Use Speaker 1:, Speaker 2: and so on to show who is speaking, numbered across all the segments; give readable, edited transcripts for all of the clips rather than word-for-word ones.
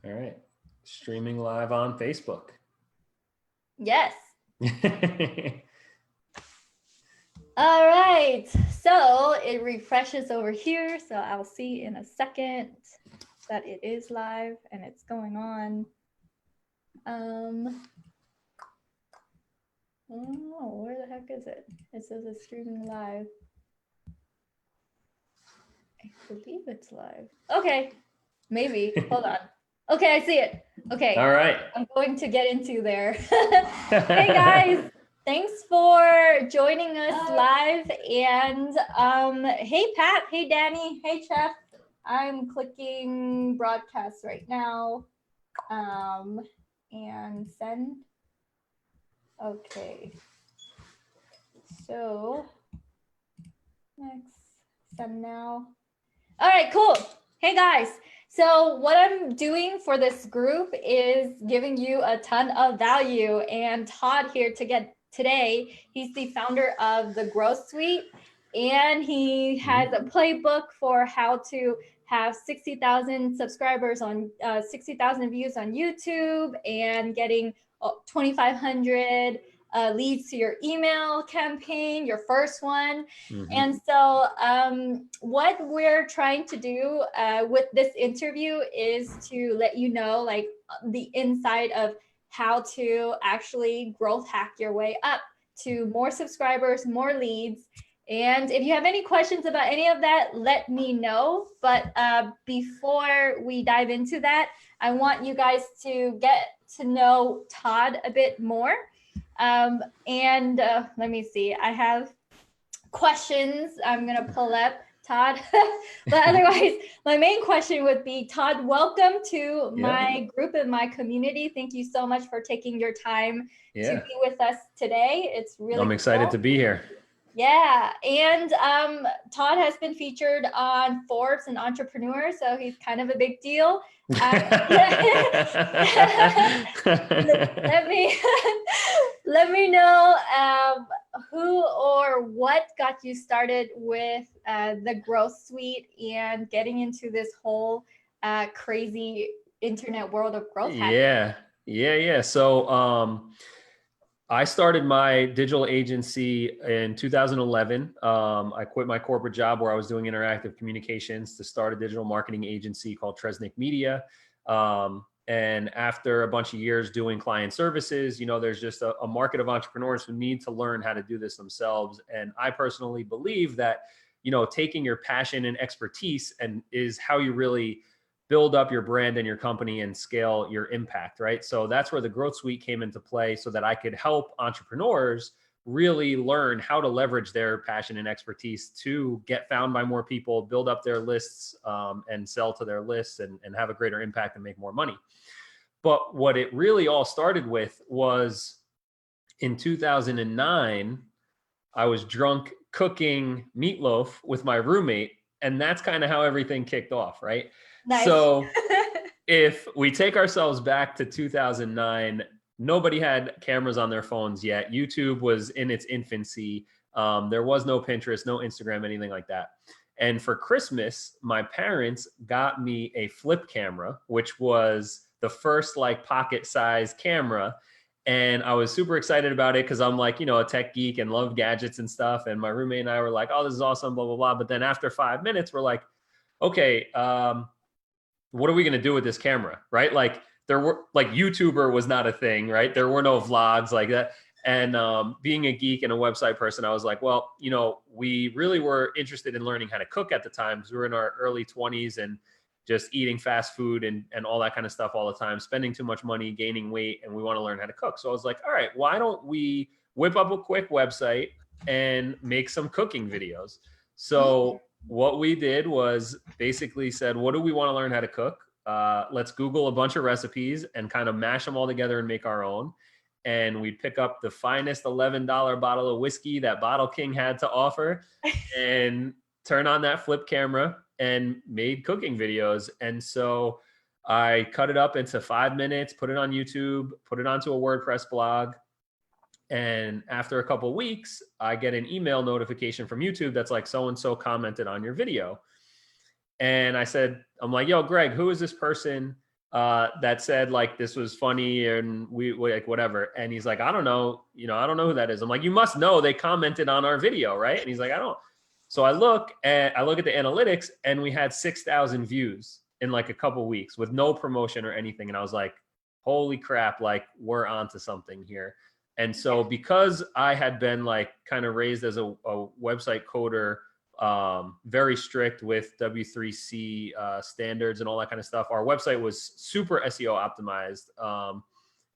Speaker 1: All right. Streaming live on Facebook.
Speaker 2: Yes. All right. So it refreshes over here. So I'll see in a second that it is live and it's going on. Oh, where the heck is it? It says it's streaming live. I believe it's live. Okay. Maybe. Hold on. Okay, I see it. Okay.
Speaker 1: All right.
Speaker 2: I'm going to get into there. Hey guys, thanks for joining us live. And hey Pat, hey Danny, hey Chef. I'm clicking broadcast right now. And send. Okay. So next, send now. All right, cool. Hey guys. So what I'm doing for this group is giving you a ton of value, and Todd here today, he's the founder of the GrowthSuite, and he has a playbook for how to have 60,000 subscribers on 60,000 views on YouTube and getting 2,500 leads to your email campaign, your first one. And so what we're trying to do with this interview is to let you know like the inside of how to actually growth hack your way up to more subscribers, more leads. And if you have any questions about any of that, let me know. But before we dive into that, I want you guys to get to know Todd a bit more. Let me see, I have questions I'm going to pull up, Todd. But otherwise, my main question would be, Todd, welcome to my group and my community. Thank you so much for taking your time to be with us today. It's really
Speaker 1: I'm excited to be here.
Speaker 2: Yeah, and Todd has been featured on Forbes and Entrepreneur, so he's kind of a big deal. Let me know who or what got you started with the GrowthSuite and getting into this whole crazy internet world of growth hacking.
Speaker 1: Yeah. So I started my digital agency in 2011. I quit my corporate job where I was doing interactive communications to start a digital marketing agency called Tresnick Media. And after a bunch of years doing client services, you know, there's just a market of entrepreneurs who need to learn how to do this themselves. And I personally believe that, you know, taking your passion and expertise and is how you really build up your brand and your company and scale your impact, right? So that's where the GrowthSuite came into play, so that I could help entrepreneurs really learn how to leverage their passion and expertise to get found by more people, build up their lists, and sell to their lists and have a greater impact and make more money. But what it really all started with was in 2009, I was drunk cooking meatloaf with my roommate, and that's kind of how everything kicked off, right?
Speaker 2: Nice.
Speaker 1: So if we take ourselves back to 2009, nobody had cameras on their phones yet. YouTube was in its infancy. There was no Pinterest, no Instagram, anything like that. And for Christmas, my parents got me a flip camera, which was the first like pocket size camera. And I was super excited about it because I'm like, you know, a tech geek and love gadgets and stuff. And my roommate and I were like, oh, this is awesome, blah, blah, blah. But then after 5 minutes, we're like, okay, what are we going to do with this camera? Right? Like YouTuber was not a thing, right? There were no vlogs like that. And being a geek and a website person, I was like, well, you know, we really were interested in learning how to cook at the time because we were in our early 20s and just eating fast food and all that kind of stuff all the time, spending too much money, gaining weight, and we want to learn how to cook. So I was like, all right, why don't we whip up a quick website and make some cooking videos? So what we did was basically said, what do we want to learn how to cook? Let's Google a bunch of recipes and kind of mash them all together and make our own. And we'd pick up the finest $11 bottle of whiskey that Bottle King had to offer and turn on that flip camera and made cooking videos. And so I cut it up into 5 minutes, put it on YouTube, put it onto a WordPress blog. And after a couple of weeks, I get an email notification from YouTube that's like, so-and-so commented on your video. And I said, I'm like, yo, Greg, who is this person? that said like this was funny and we like whatever. And he's like, I don't know, I don't know who that is. I'm like, you must know, they commented on our video, right? And he's like, I don't. So I look at the analytics and we had 6,000 views in like a couple weeks with no promotion or anything. And I was like, holy crap, like we're onto something here. And so because I had been like kind of raised as a website coder, very strict with W3C standards and all that kind of stuff. Our website was super SEO optimized.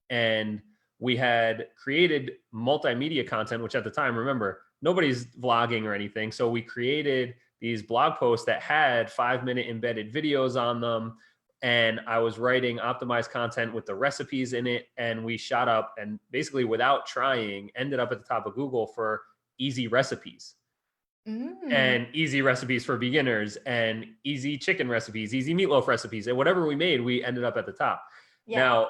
Speaker 1: And we had created multimedia content, which at the time, remember, nobody's vlogging or anything. So we created these blog posts that had 5-minute embedded videos on them. And I was writing optimized content with the recipes in it. And we shot up and basically without trying, ended up at the top of Google for easy recipes. And easy recipes for beginners and easy chicken recipes, easy meatloaf recipes, and whatever we made, we ended up at the top. Yeah. Now,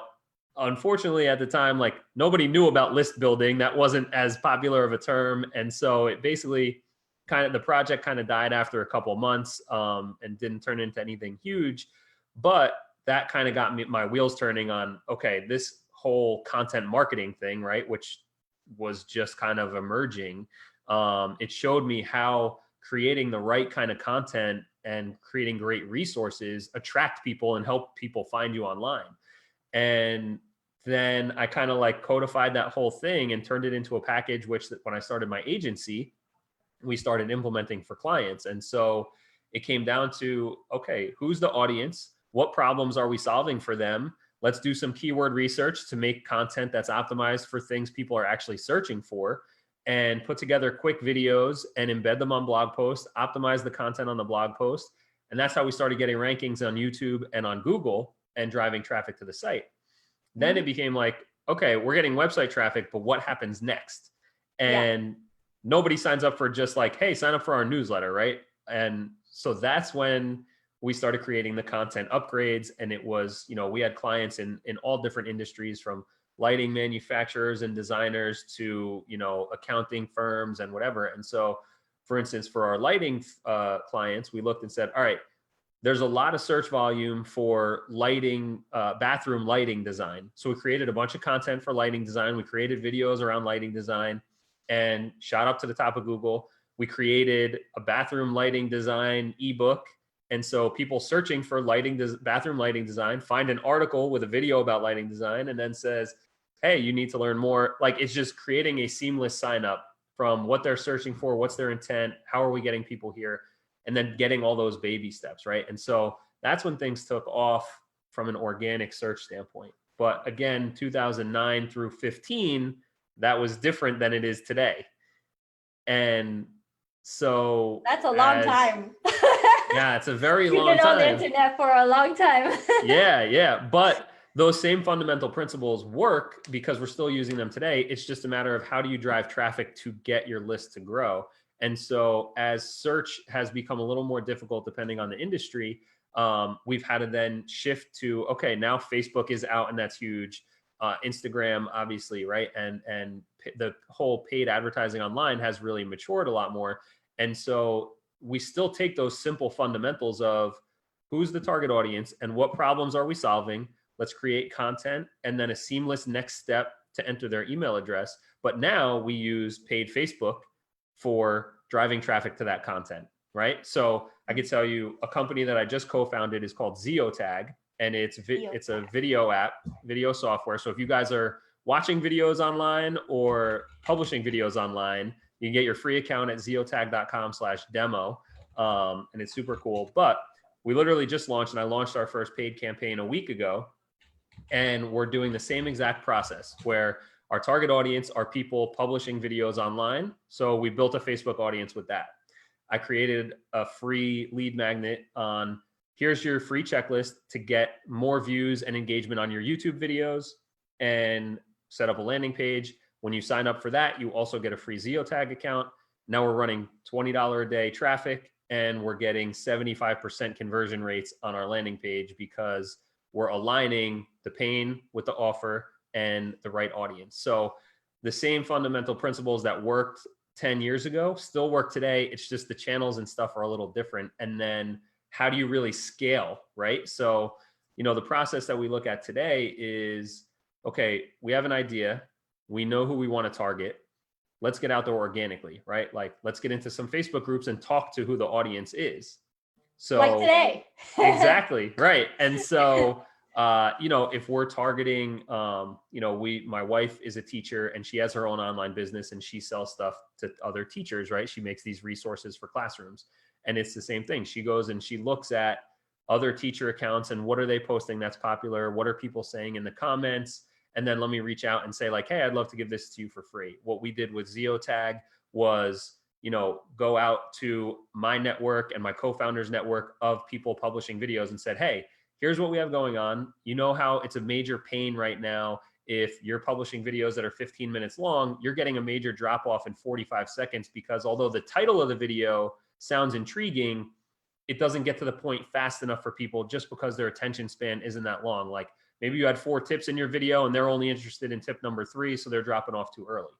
Speaker 1: unfortunately at the time, like nobody knew about list building. That wasn't as popular of a term. And so it basically the project kind of died after a couple of months and didn't turn into anything huge. But that kind of got my wheels turning on, okay, this whole content marketing thing, right? Which was just kind of emerging. It showed me how creating the right kind of content and creating great resources attract people and help people find you online. And then I kind of like codified that whole thing and turned it into a package, which when I started my agency, we started implementing for clients. And so it came down to, okay, who's the audience? What problems are we solving for them? Let's do some keyword research to make content that's optimized for things people are actually searching for, and put together quick videos and embed them on blog posts, optimize the content on the blog post. And that's how we started getting rankings on YouTube and on Google and driving traffic to the site. Then it became like, okay, we're getting website traffic, but what happens next? And nobody signs up for just like, hey, sign up for our newsletter, right? And so that's when we started creating the content upgrades. And it was, we had clients in all different industries, from lighting manufacturers and designers to, accounting firms and whatever. And so, for instance, for our lighting clients, we looked and said, all right, there's a lot of search volume for lighting, bathroom lighting design. So we created a bunch of content for lighting design. We created videos around lighting design and shot up to the top of Google. We created a bathroom lighting design ebook. And so people searching for bathroom lighting design find an article with a video about lighting design and then says, hey, you need to learn more. Like, it's just creating a seamless sign up from what they're searching for, what's their intent, how are we getting people here, and then getting all those baby steps, right? And so that's when things took off from an organic search standpoint. But again, 2009 through 15, that was different than it is today. And so
Speaker 2: that's a long time.
Speaker 1: Yeah, it's a very
Speaker 2: You've
Speaker 1: long
Speaker 2: been on
Speaker 1: time.
Speaker 2: the internet for a long time.
Speaker 1: Yeah. But those same fundamental principles work because we're still using them today. It's just a matter of how do you drive traffic to get your list to grow. And so as search has become a little more difficult depending on the industry, we've had to then shift to, okay, now Facebook is out and that's huge. Instagram, obviously, right? And the whole paid advertising online has really matured a lot more. And so we still take those simple fundamentals of who's the target audience and what problems are we solving. Let's create content and then a seamless next step to enter their email address. But now we use paid Facebook for driving traffic to that content, right? So I could tell you a company that I just co-founded is called Zeotag, and it's a video app, video software. So if you guys are watching videos online or publishing videos online, you can get your free account at zeotag.com/demo. And it's super cool. But we literally just launched, and I launched our first paid campaign a week ago. And we're doing the same exact process where our target audience are people publishing videos online. So we built a Facebook audience with that. I created a free lead magnet on, here's your free checklist to get more views and engagement on your YouTube videos, and set up a landing page. When you sign up for that, you also get a free Zeotag account. Now we're running $20 a day traffic, and we're getting 75% conversion rates on our landing page because we're aligning the pain with the offer and the right audience. So the same fundamental principles that worked 10 years ago still work today. It's just the channels and stuff are a little different. And then how do you really scale, right? So the process that we look at today is, okay, we have an idea. We know who we want to target. Let's get out there organically, right? Like, let's get into some Facebook groups and talk to who the audience is. So
Speaker 2: like today.
Speaker 1: exactly, right. And so, if we're targeting, my wife is a teacher and she has her own online business and she sells stuff to other teachers, right? She makes these resources for classrooms. And it's the same thing. She goes and she looks at other teacher accounts and what are they posting that's popular? What are people saying in the comments? And then let me reach out and say like, hey, I'd love to give this to you for free. What we did with Zeotag was, go out to my network and my co-founders network of people publishing videos and said, hey, here's what we have going on. You know how it's a major pain right now. If you're publishing videos that are 15 minutes long, you're getting a major drop off in 45 seconds because although the title of the video sounds intriguing, it doesn't get to the point fast enough for people just because their attention span isn't that long. Like maybe you had 4 tips in your video and they're only interested in tip number 3, so they're dropping off too early.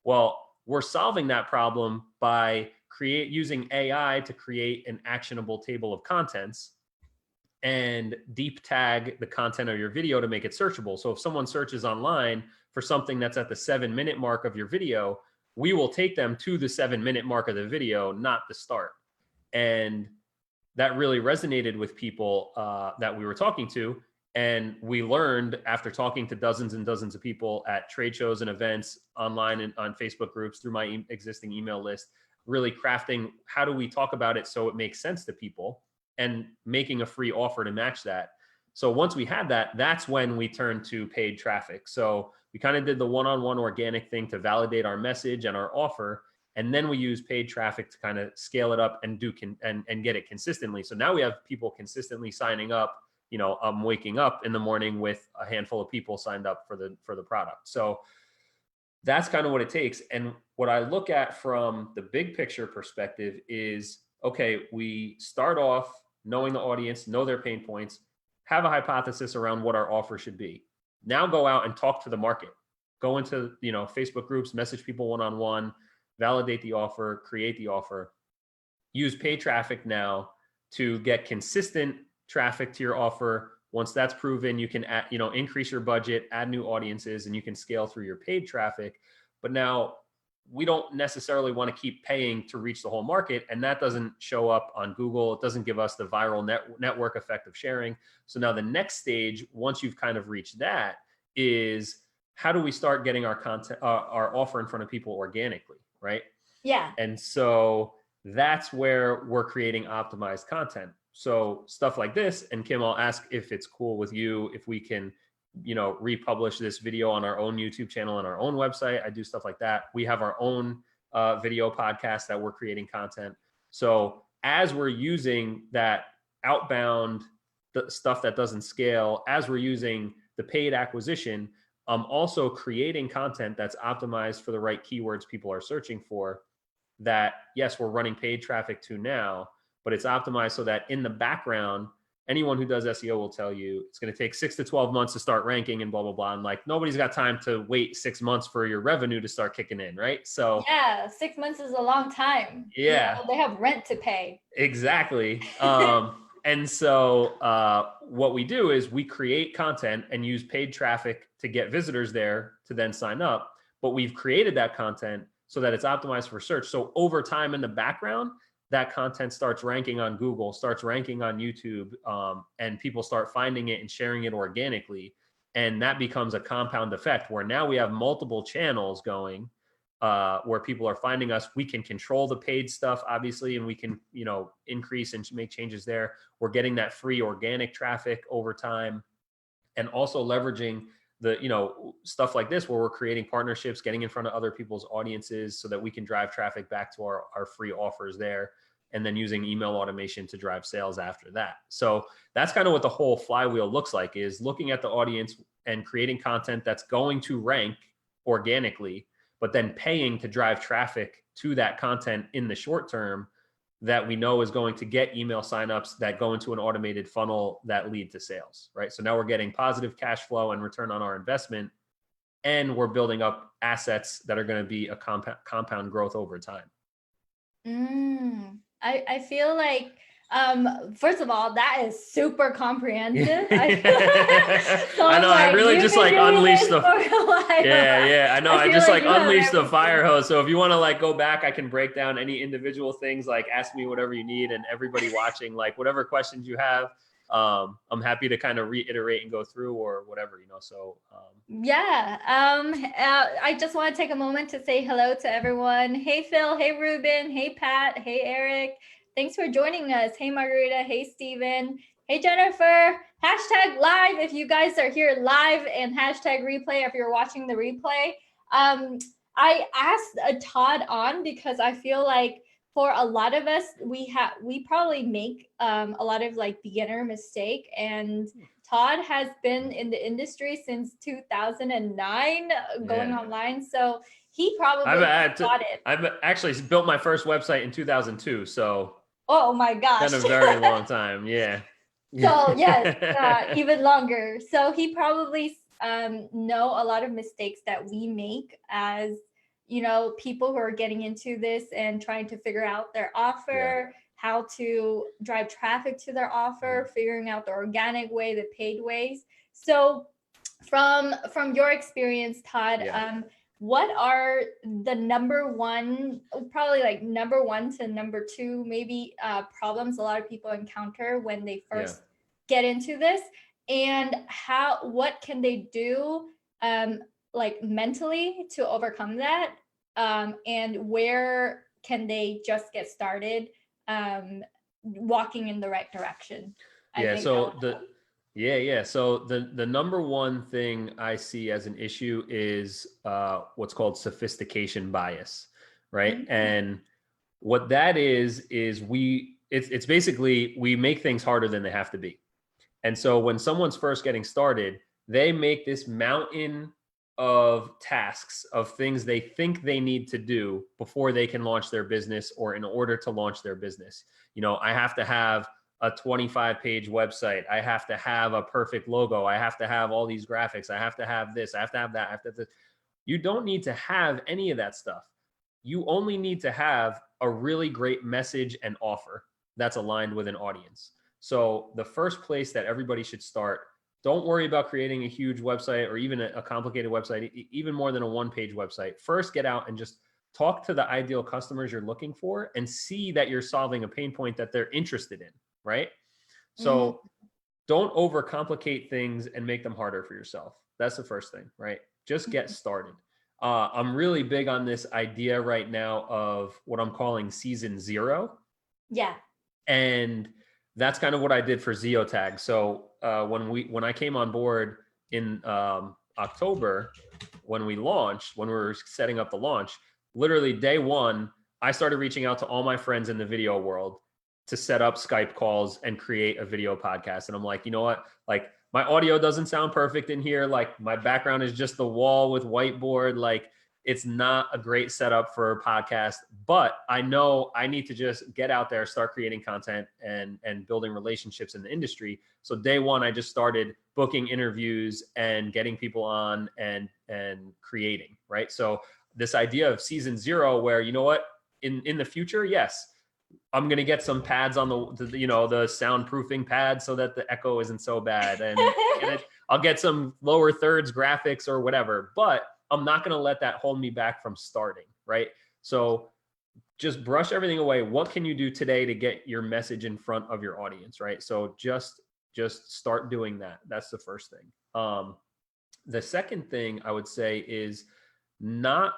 Speaker 1: Well, we're solving that problem by using AI to create an actionable table of contents and deep tag the content of your video to make it searchable. So if someone searches online for something that's at the 7-minute mark of your video, we will take them to the 7-minute mark of the video, not the start. And that really resonated with people that we were talking to. And we learned after talking to dozens and dozens of people at trade shows and events online and on Facebook groups through my existing email list, really crafting how do we talk about it so it makes sense to people and making a free offer to match that. So once we had that, that's when we turned to paid traffic. So we kind of did the one-on-one organic thing to validate our message and our offer. And then we use paid traffic to kind of scale it up and and get it consistently. So now we have people consistently signing up. I'm waking up in the morning with a handful of people signed up for the product. So that's kind of what it takes. And what I look at from the big picture perspective is, okay, we start off knowing the audience, know their pain points, have a hypothesis around what our offer should be. Now go out and talk to the market. Go into, Facebook groups, message people one-on-one, validate the offer, create the offer. Use paid traffic now to get consistent traffic to your offer. Once that's proven, you can increase your budget, add new audiences, and you can scale through your paid traffic. But now we don't necessarily want to keep paying to reach the whole market, and that doesn't show up on Google. It doesn't give us the viral network effect of sharing. So now the next stage, once you've kind of reached that, is how do we start getting our content, our offer in front of people organically, right?
Speaker 2: Yeah.
Speaker 1: And so that's where we're creating optimized content. So stuff like this, and Kim, I'll ask if it's cool with you, if we can, republish this video on our own YouTube channel and our own website. I do stuff like that. We have our own video podcast that we're creating content. So as we're using that outbound stuff that doesn't scale, as we're using the paid acquisition, I'm also creating content that's optimized for the right keywords people are searching for that, yes, we're running paid traffic to now, but it's optimized so that in the background, anyone who does SEO will tell you it's going to take 6 to 12 months to start ranking and blah, blah, blah. And like, nobody's got time to wait 6 months for your revenue to start kicking in, right? So
Speaker 2: yeah, 6 months is a long time.
Speaker 1: Yeah,
Speaker 2: they have rent to pay.
Speaker 1: Exactly. And so what we do is we create content and use paid traffic to get visitors there to then sign up. But we've created that content so that it's optimized for search. So over time in the background, that content starts ranking on Google, starts ranking on YouTube, and people start finding it and sharing it organically. And that becomes a compound effect where now we have multiple channels going where people are finding us. We can control the paid stuff, obviously, and we can, increase and make changes there. We're getting that free organic traffic over time, and also leveraging the, stuff like this where we're creating partnerships, getting in front of other people's audiences so that we can drive traffic back to our free offers there, and then using email automation to drive sales after that. So that's kind of what the whole flywheel looks like, is looking at the audience and creating content that's going to rank organically, but then paying to drive traffic to that content in the short term that we know is going to get email signups that go into an automated funnel that lead to sales, right? So now we're getting positive cash flow and return on our investment, and we're building up assets that are going to be a compound growth over time.
Speaker 2: I feel like First of all, that is super comprehensive.
Speaker 1: I know. I really just like unleashed the. Yeah. I know. I just like unleashed the fire hose. So if you want to like go back, I can break down any individual things. Like ask me whatever you need, and everybody watching, like whatever questions you have, I'm happy to kind of reiterate and go through or whatever, So
Speaker 2: I just want to take a moment to say hello to everyone. Hey Phil, hey Ruben, hey Pat, hey Eric. Thanks for joining us. Hey Margarita, hey Steven, hey Jennifer. Hashtag live if you guys are here live, and hashtag replay if you're watching the replay. I asked Todd on because I feel like for a lot of us, we probably make a lot of like beginner mistake, and Todd has been in the industry since 2009 going online. So he probably got it.
Speaker 1: I've actually built my first website in 2002. So
Speaker 2: oh my gosh.
Speaker 1: Been a very long time. Yeah.
Speaker 2: So yes, even longer. So he probably know a lot of mistakes that we make as people who are getting into this and trying to figure out their offer, how to drive traffic to their offer, figuring out the organic way, the paid ways. So from your experience, Todd, what are the number one to number two maybe problems a lot of people encounter when they first get into this, and what can they do like mentally to overcome that, and where can they just get started walking in the right direction?
Speaker 1: So the number one thing I see as an issue is what's called sophistication bias, right? Mm-hmm. And what that is it's basically we make things harder than they have to be. And so when someone's first getting started, they make this mountain of tasks of things they think they need to do before they can launch their business, or in order to launch their business. I have to have a 25-page website. I have to have a perfect logo. I have to have all these graphics. I have to have this. I have to have that. I have to have this. You don't need to have any of that stuff. You only need to have a really great message and offer that's aligned with an audience. So the first place that everybody should start, don't worry about creating a huge website or even a complicated website, even more than a one-page website. First, get out and just talk to the ideal customers you're looking for and see that you're solving a pain point that they're interested in, right? So don't overcomplicate things and make them harder for yourself. That's the first thing, right? Just get started. I'm really big on this idea right now of what I'm calling season 0.
Speaker 2: Yeah.
Speaker 1: And that's kind of what I did for Zeotag. So when I came on board in October, when we were setting up the launch, literally day one, I started reaching out to all my friends in the video world to set up Skype calls and create a video podcast. And I'm like, you know what? Like, my audio doesn't sound perfect in here. Like, my background is just the wall with whiteboard. Like, it's not a great setup for a podcast, but I know I need to just get out there, start creating content and building relationships in the industry. So day one, I just started booking interviews and getting people on and creating, right? So this idea of season 0, where, you know what, in the future, yes, I'm going to get some pads on the soundproofing pads so that the echo isn't so bad. And I'll get some lower thirds graphics or whatever, but I'm not going to let that hold me back from starting, right? So just brush everything away. What can you do today to get your message in front of your audience, right? So just start doing that. That's the first thing. The second thing I would say is not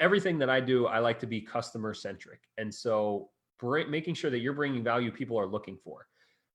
Speaker 1: everything that I do, I like to be customer centric. And so making sure that you're bringing value people are looking for.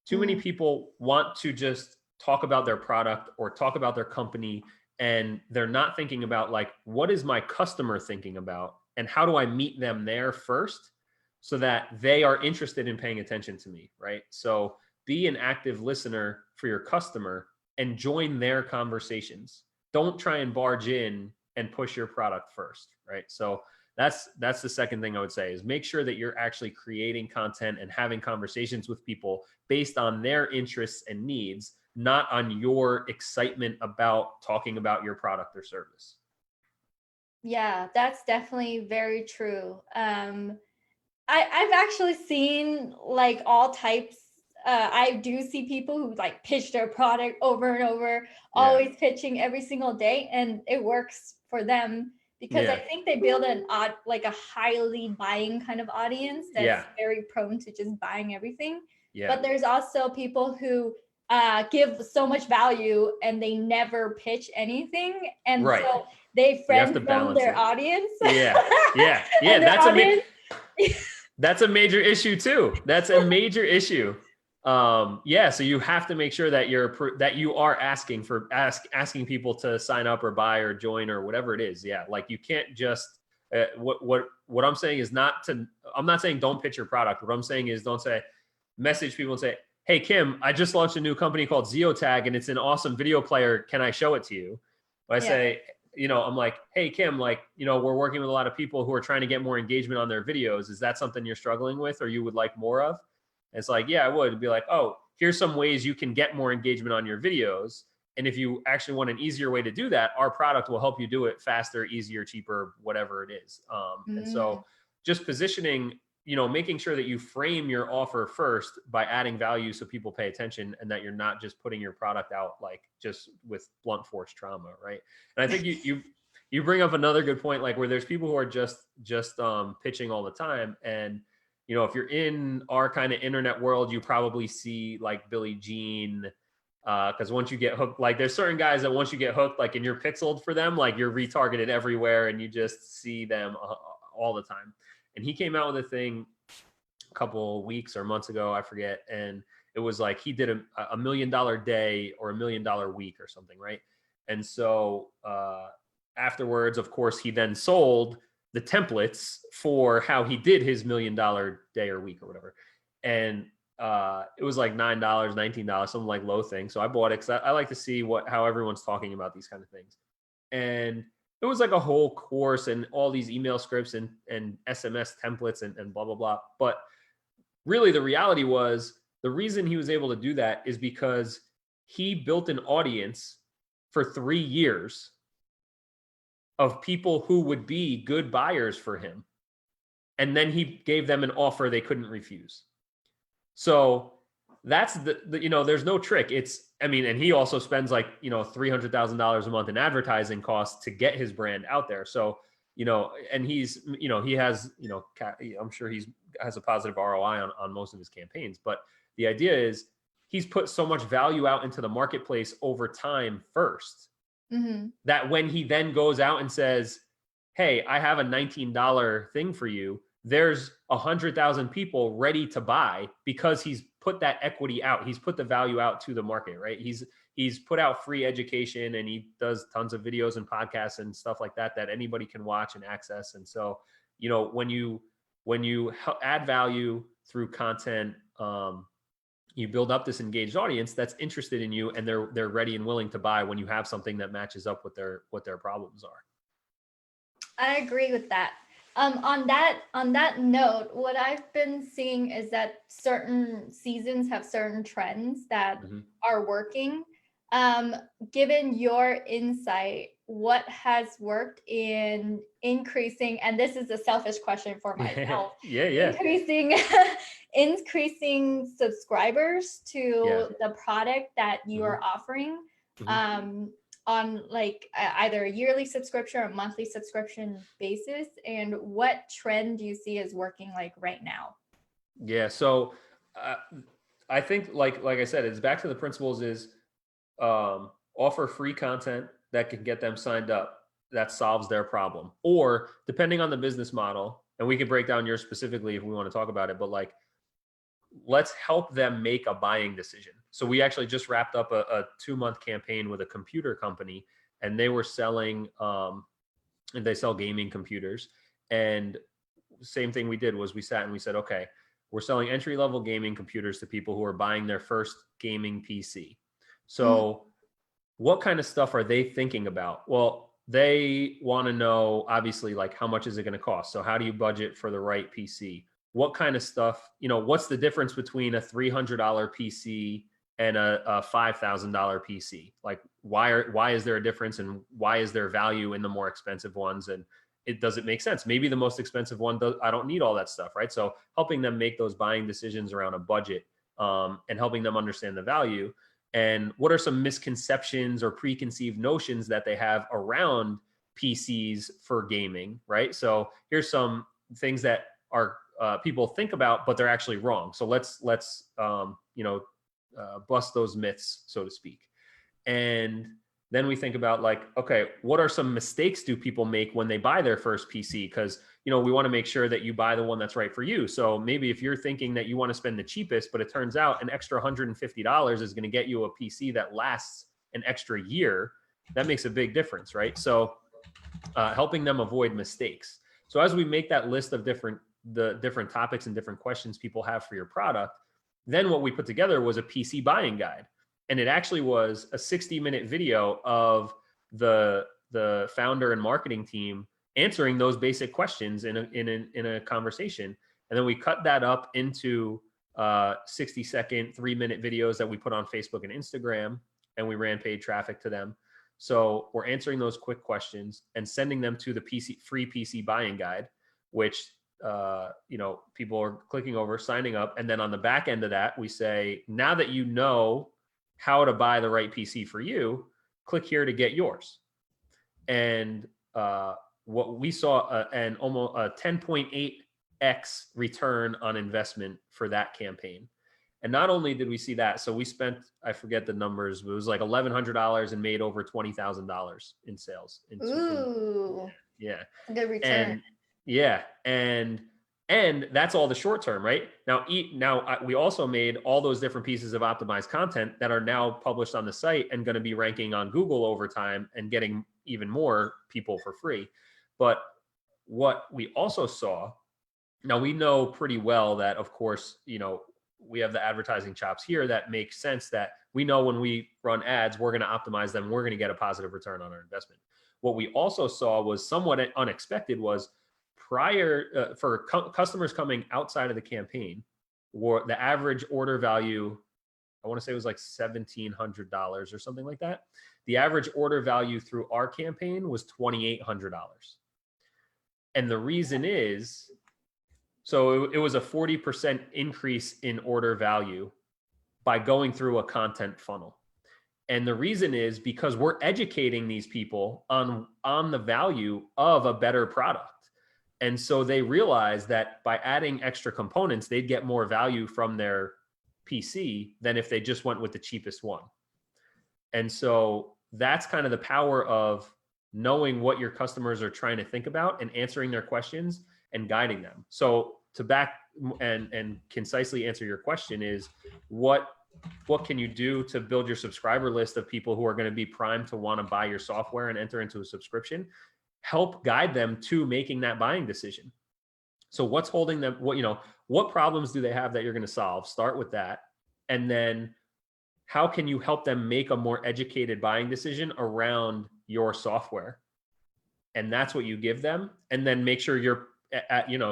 Speaker 1: Too many people want to just talk about their product or talk about their company, and they're not thinking about, like, what is my customer thinking about and how do I meet them there first so that they are interested in paying attention to me, right? So be an active listener for your customer and join their conversations. Don't try and barge in and push your product first, right? So that's the second thing I would say, is make sure that you're actually creating content and having conversations with people based on their interests and needs, not on your excitement about talking about your product or service.
Speaker 2: Yeah, that's definitely very true. I've actually seen like all types. I do see people who like pitch their product over and over, always pitching every single day, and it works for them because I think they build an odd, like a highly buying kind of audience that's very prone to just buying everything. But there's also people who give so much value and they never pitch anything, and so they friend zone their audience. And their audience.
Speaker 1: That's a major issue too. That's a major issue. So you have to make sure that you are asking people to sign up or buy or join or whatever it is. Like you can't just what I'm saying is I'm not saying don't pitch your product. What I'm saying is don't message people and say, hey Kim, I just launched a new company called Zeotag and it's an awesome video player. Can I show it to you? I say, I'm like, hey Kim, like, we're working with a lot of people who are trying to get more engagement on their videos. Is that something you're struggling with or you would like more of? And it's like, yeah, I would. It'd be like, oh, here's some ways you can get more engagement on your videos. And if you actually want an easier way to do that, our product will help you do it faster, easier, cheaper, whatever it is. And so just positioning, making sure that you frame your offer first by adding value so people pay attention and that you're not just putting your product out like just with blunt force trauma, right? And I think you bring up another good point, like where there's people who are just pitching all the time. And if you're in our kind of internet world, you probably see like Billie Jean, because once you get hooked, like there's certain guys that once you get hooked, like and you're pixeled for them, like you're retargeted everywhere and you just see them all the time. And he came out with a thing a couple weeks or months ago, I forget. And it was like he did a $1 million day or $1 million week or something, right? And so afterwards, of course, he then sold the templates for how he did his $1 million day or week or whatever. And it was like $9, $19, some like low thing. So I bought it because I like to see how everyone's talking about these kind of things. And it was like a whole course and all these email scripts and SMS templates and blah, blah, blah. But really the reality was the reason he was able to do that is because he built an audience for 3 years of people who would be good buyers for him. And then he gave them an offer they couldn't refuse. So that's there's no trick. And he also spends like, $300,000 a month in advertising costs to get his brand out there. So, and he's, he has, I'm sure has a positive ROI on most of his campaigns. But the idea is he's put so much value out into the marketplace over time first. That when he then goes out and says, hey, I have a $19 thing for you, there's 100,000 people ready to buy because he's put that equity out. He's put the value out to the market, right? He's put out free education and he does tons of videos and podcasts and stuff like that anybody can watch and access. And so, when you add value through content, you build up this engaged audience that's interested in you and they're ready and willing to buy when you have something that matches up with their problems are.
Speaker 2: I agree with that. On that note, what I've been seeing is that certain seasons have certain trends that are working. Given your insight, what has worked in increasing, and this is a selfish question for myself, increasing subscribers to the product that you are offering, on like either a yearly subscription or monthly subscription basis, and what trend do you see is working like right now?
Speaker 1: So I think like I said, it's back to the principles is offer free content that can get them signed up that solves their problem, or depending on the business model, and we can break down yours specifically if we want to talk about it, but like let's help them make a buying decision. So we actually just wrapped up a 2-month campaign with a computer company, and they were selling, and they sell gaming computers. And same thing we did was we sat and we said, okay, we're selling entry-level gaming computers to people who are buying their first gaming PC. So what kind of stuff are they thinking about? Well, they want to know, obviously, like how much is it going to cost? So how do you budget for the right PC? What kind of stuff, what's the difference between a $300 PC and a $5,000 PC? Like why is there a difference, and why is there value in the more expensive ones? And does it make sense? Maybe the most expensive one I don't need all that stuff, right? So helping them make those buying decisions around a budget, and helping them understand the value, and what are some misconceptions or preconceived notions that they have around PCs for gaming, right? So here's some things that are people think about, but they're actually wrong. So let's bust those myths, so to speak. And then we think about like, okay, what are some mistakes do people make when they buy their first PC? Because, we want to make sure that you buy the one that's right for you. So maybe if you're thinking that you want to spend the cheapest, but it turns out an extra $150 is going to get you a PC that lasts an extra year, that makes a big difference, right? So helping them avoid mistakes. So as we make that list of the different topics and different questions people have for your product, then what we put together was a PC buying guide. And it actually was a 60-minute video of the founder and marketing team answering those basic questions in a conversation. And then we cut that up into 60-second, 3-minute videos that we put on Facebook and Instagram, and we ran paid traffic to them. So we're answering those quick questions and sending them to the free PC buying guide, which people are clicking over, signing up. And then on the back end of that, we say, now that you know how to buy the right PC for you, click here to get yours. And what we saw, an almost a 10.8x return on investment for that campaign. And not only did we see that, so we spent, I forget the numbers, but it was like $1,100 and made over $20,000 in sales.
Speaker 2: Ooh.
Speaker 1: Yeah.
Speaker 2: Good return.
Speaker 1: And that's all the short term, right? Now we also made all those different pieces of optimized content that are now published on the site and going to be ranking on Google over time and getting even more people for free. But what we also saw, now we know pretty well that, of course, we have the advertising chops here that make sense, that we know when we run ads, we're going to optimize them. We're going to get a positive return on our investment. What we also saw was somewhat unexpected was prior for customers coming outside of the campaign, the average order value, I want to say it was like $1,700 or something like that. The average order value through our campaign was $2,800. And the reason is, so it was a 40% increase in order value by going through a content funnel. And the reason is because we're educating these people on the value of a better product. And so they realize that by adding extra components, they'd get more value from their PC than if they just went with the cheapest one. And so that's kind of the power of knowing what your customers are trying to think about and answering their questions and guiding them. So to back and concisely answer your question is, what can you do to build your subscriber list of people who are going to be primed to want to buy your software and enter into a subscription? Help guide them to making that buying decision. So what's holding them? What problems do they have that you're going to solve? Start with that. And then how can you help them make a more educated buying decision around your software? And that's what you give them. And then make sure you're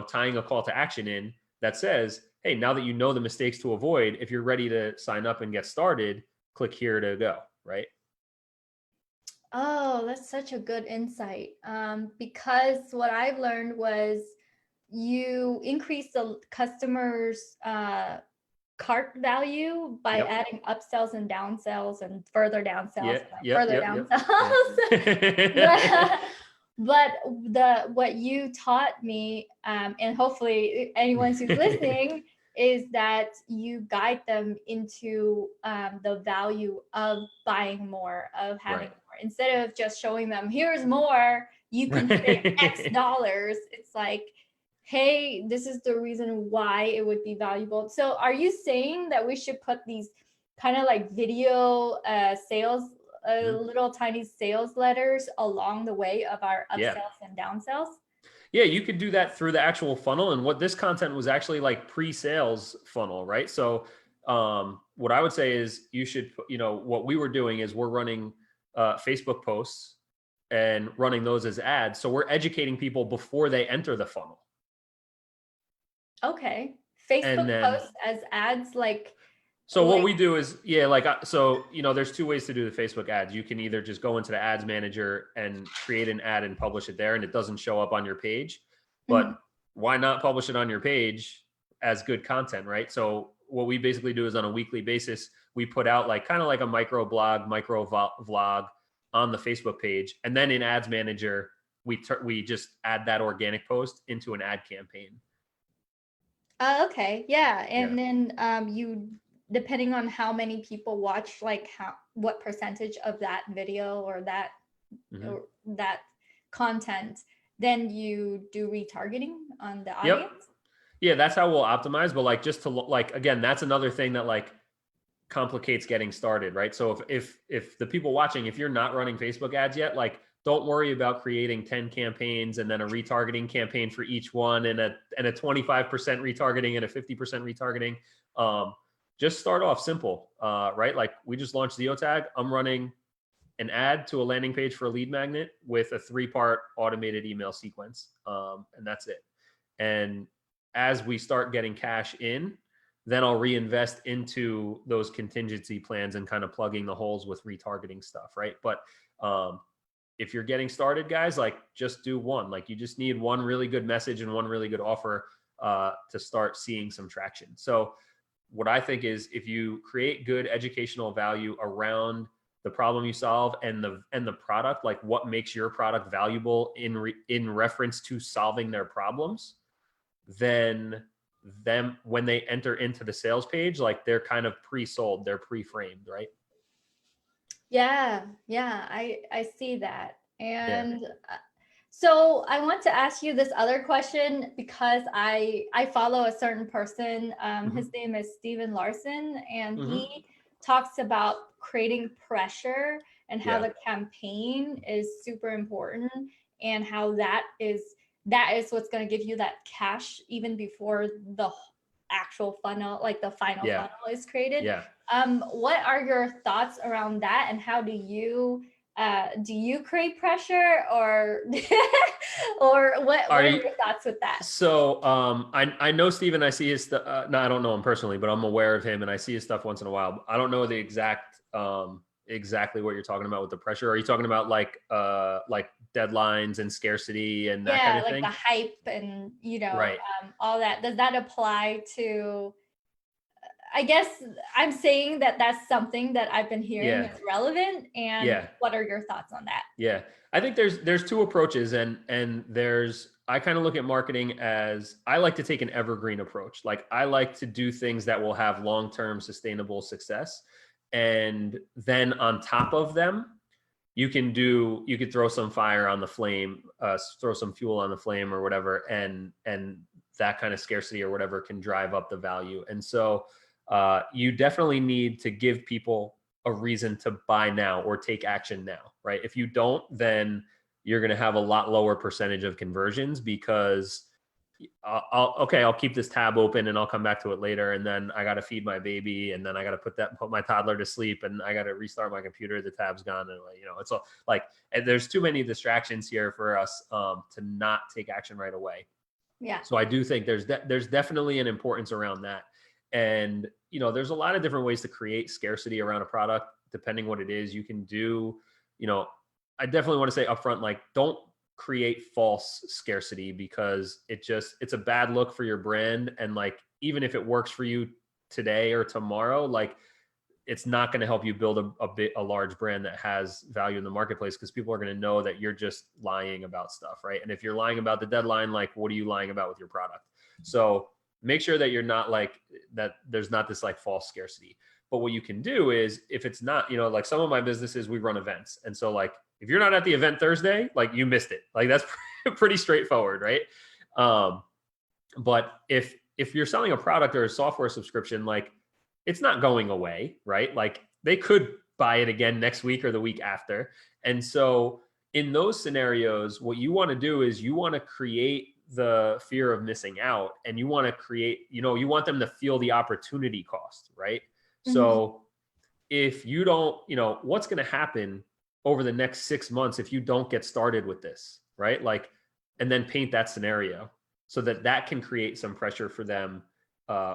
Speaker 1: tying a call to action in that says, hey, now that you know the mistakes to avoid, if you're ready to sign up and get started, click here to go, right?
Speaker 2: Oh, that's such a good insight. Because what I've learned was you increase the customer's cart value by adding upsells and downsells and further downsells, downsells. But what you taught me, and hopefully anyone who's listening, is that you guide them into the value of buying more, of having more. Instead of just showing them, here's more, you can save X dollars. It's like, hey, this is the reason why it would be valuable. So are you saying that we should put these kind of like video sales, little tiny sales letters along the way of our upsells and downsells?
Speaker 1: Yeah, you could do that through the actual funnel. And what this content was actually like pre-sales funnel, right? So what I would say is you should, what we were doing is we're running Facebook posts and running those as ads. So we're educating people before they enter the funnel.
Speaker 2: Okay. Facebook posts as ads, like
Speaker 1: So what we do is, so, there's two ways to do the Facebook ads. You can either just go into the ads manager and create an ad and publish it there, and it doesn't show up on your page. But why not publish it on your page as good content, right? So what we basically do is on a weekly basis, we put out kind of like a micro blog, micro vlog on the Facebook page. And then in ads manager, we just add that organic post into an ad campaign.
Speaker 2: Okay. Yeah. And then you, depending on how many people watch, what percentage of that video or that content, then you do retargeting on the audience.
Speaker 1: Yeah, that's how we'll optimize. But just to again, that's another thing that complicates getting started, right? So if the people watching, if you're not running Facebook ads yet, don't worry about creating 10 campaigns and then a retargeting campaign for each one and a 25% retargeting and a 50% retargeting. Just start off simple, right? We just launched Zeotag. I'm running an ad to a landing page for a lead magnet with a 3-part automated email sequence. And that's it. And as we start getting cash in, then I'll reinvest into those contingency plans and kind of plugging the holes with retargeting stuff, right? But if you're getting started, guys, just do one. You just need one really good message and one really good offer to start seeing some traction. So what I think is, if you create good educational value around the problem you solve and the product, what makes your product valuable in reference to solving their problems, then when they enter into the sales page, they're kind of pre-sold, they're pre-framed, right?
Speaker 2: Yeah, I see that. And so I want to ask you this other question, because I follow a certain person. His name is Steven Larson, and he talks about creating pressure and how the campaign is super important, and how that is what's going to give you that cash even before the actual funnel, the final funnel is created. What are your thoughts around that, and how do you create pressure, or what are your thoughts with that?
Speaker 1: So I know Steven. I see his stuff. No, I don't know him personally, but I'm aware of him and I see his stuff once in a while. I don't know the exactly what you're talking about with the pressure. Are you talking about like deadlines and scarcity and that kind of thing?
Speaker 2: The hype and
Speaker 1: right.
Speaker 2: All that. Does that apply to? I guess I'm saying that that's something that I've been hearing is relevant. And what are your thoughts on that?
Speaker 1: Yeah, I think there's two approaches, and I kind of look at marketing as, I like to take an evergreen approach. I like to do things that will have long-term sustainable success. And then on top of them, you could throw some fire on the flame, throw some fuel on the flame or whatever. And that kind of scarcity or whatever can drive up the value. And so you definitely need to give people a reason to buy now or take action now, right? If you don't, then you're going to have a lot lower percentage of conversions, because I'll keep this tab open and I'll come back to it later. And then I got to feed my baby, and then I got to put my toddler to sleep, and I got to restart my computer. The tab's gone. And it's all and there's too many distractions here for us to not take action right away.
Speaker 2: Yeah.
Speaker 1: So I do think there's definitely an importance around that. And, there's a lot of different ways to create scarcity around a product, depending what it is. You can do, I definitely want to say upfront, don't create false scarcity, because it's a bad look for your brand. And even if it works for you today or tomorrow, it's not going to help you build a large brand that has value in the marketplace, because people are going to know that you're just lying about stuff, right? And if you're lying about the deadline, what are you lying about with your product? So make sure that you're not that there's not this false scarcity. But what you can do is, if it's not, some of my businesses, we run events. And so if you're not at the event Thursday, you missed it. That's pretty straightforward, right? But if you're selling a product or a software subscription, it's not going away, right? They could buy it again next week or the week after. And so in those scenarios, what you want to do is you want to create the fear of missing out, and you want to create, you want them to feel the opportunity cost, right? Mm-hmm. So if you don't, what's going to happen over the next 6 months if you don't get started with this, right? And then paint that scenario so that can create some pressure for them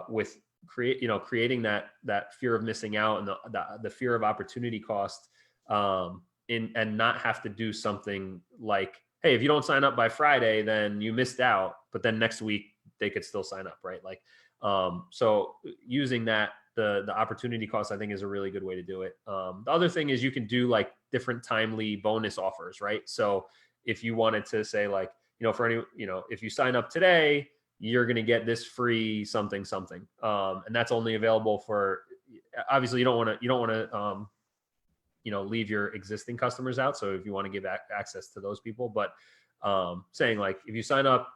Speaker 1: with creating that fear of missing out and the fear of opportunity cost, and not have to do something like, hey, if you don't sign up by Friday, then you missed out, but then next week they could still sign up, right? Like, so using that, the opportunity cost, I think, is a really good way to do it. The other thing is you can do like different timely bonus offers, right? So if you wanted to say like, for any, if you sign up today, you're going to get this free something. And that's only available for, obviously you don't want to, leave your existing customers out. So if you want to give access to those people, but saying like, if you sign up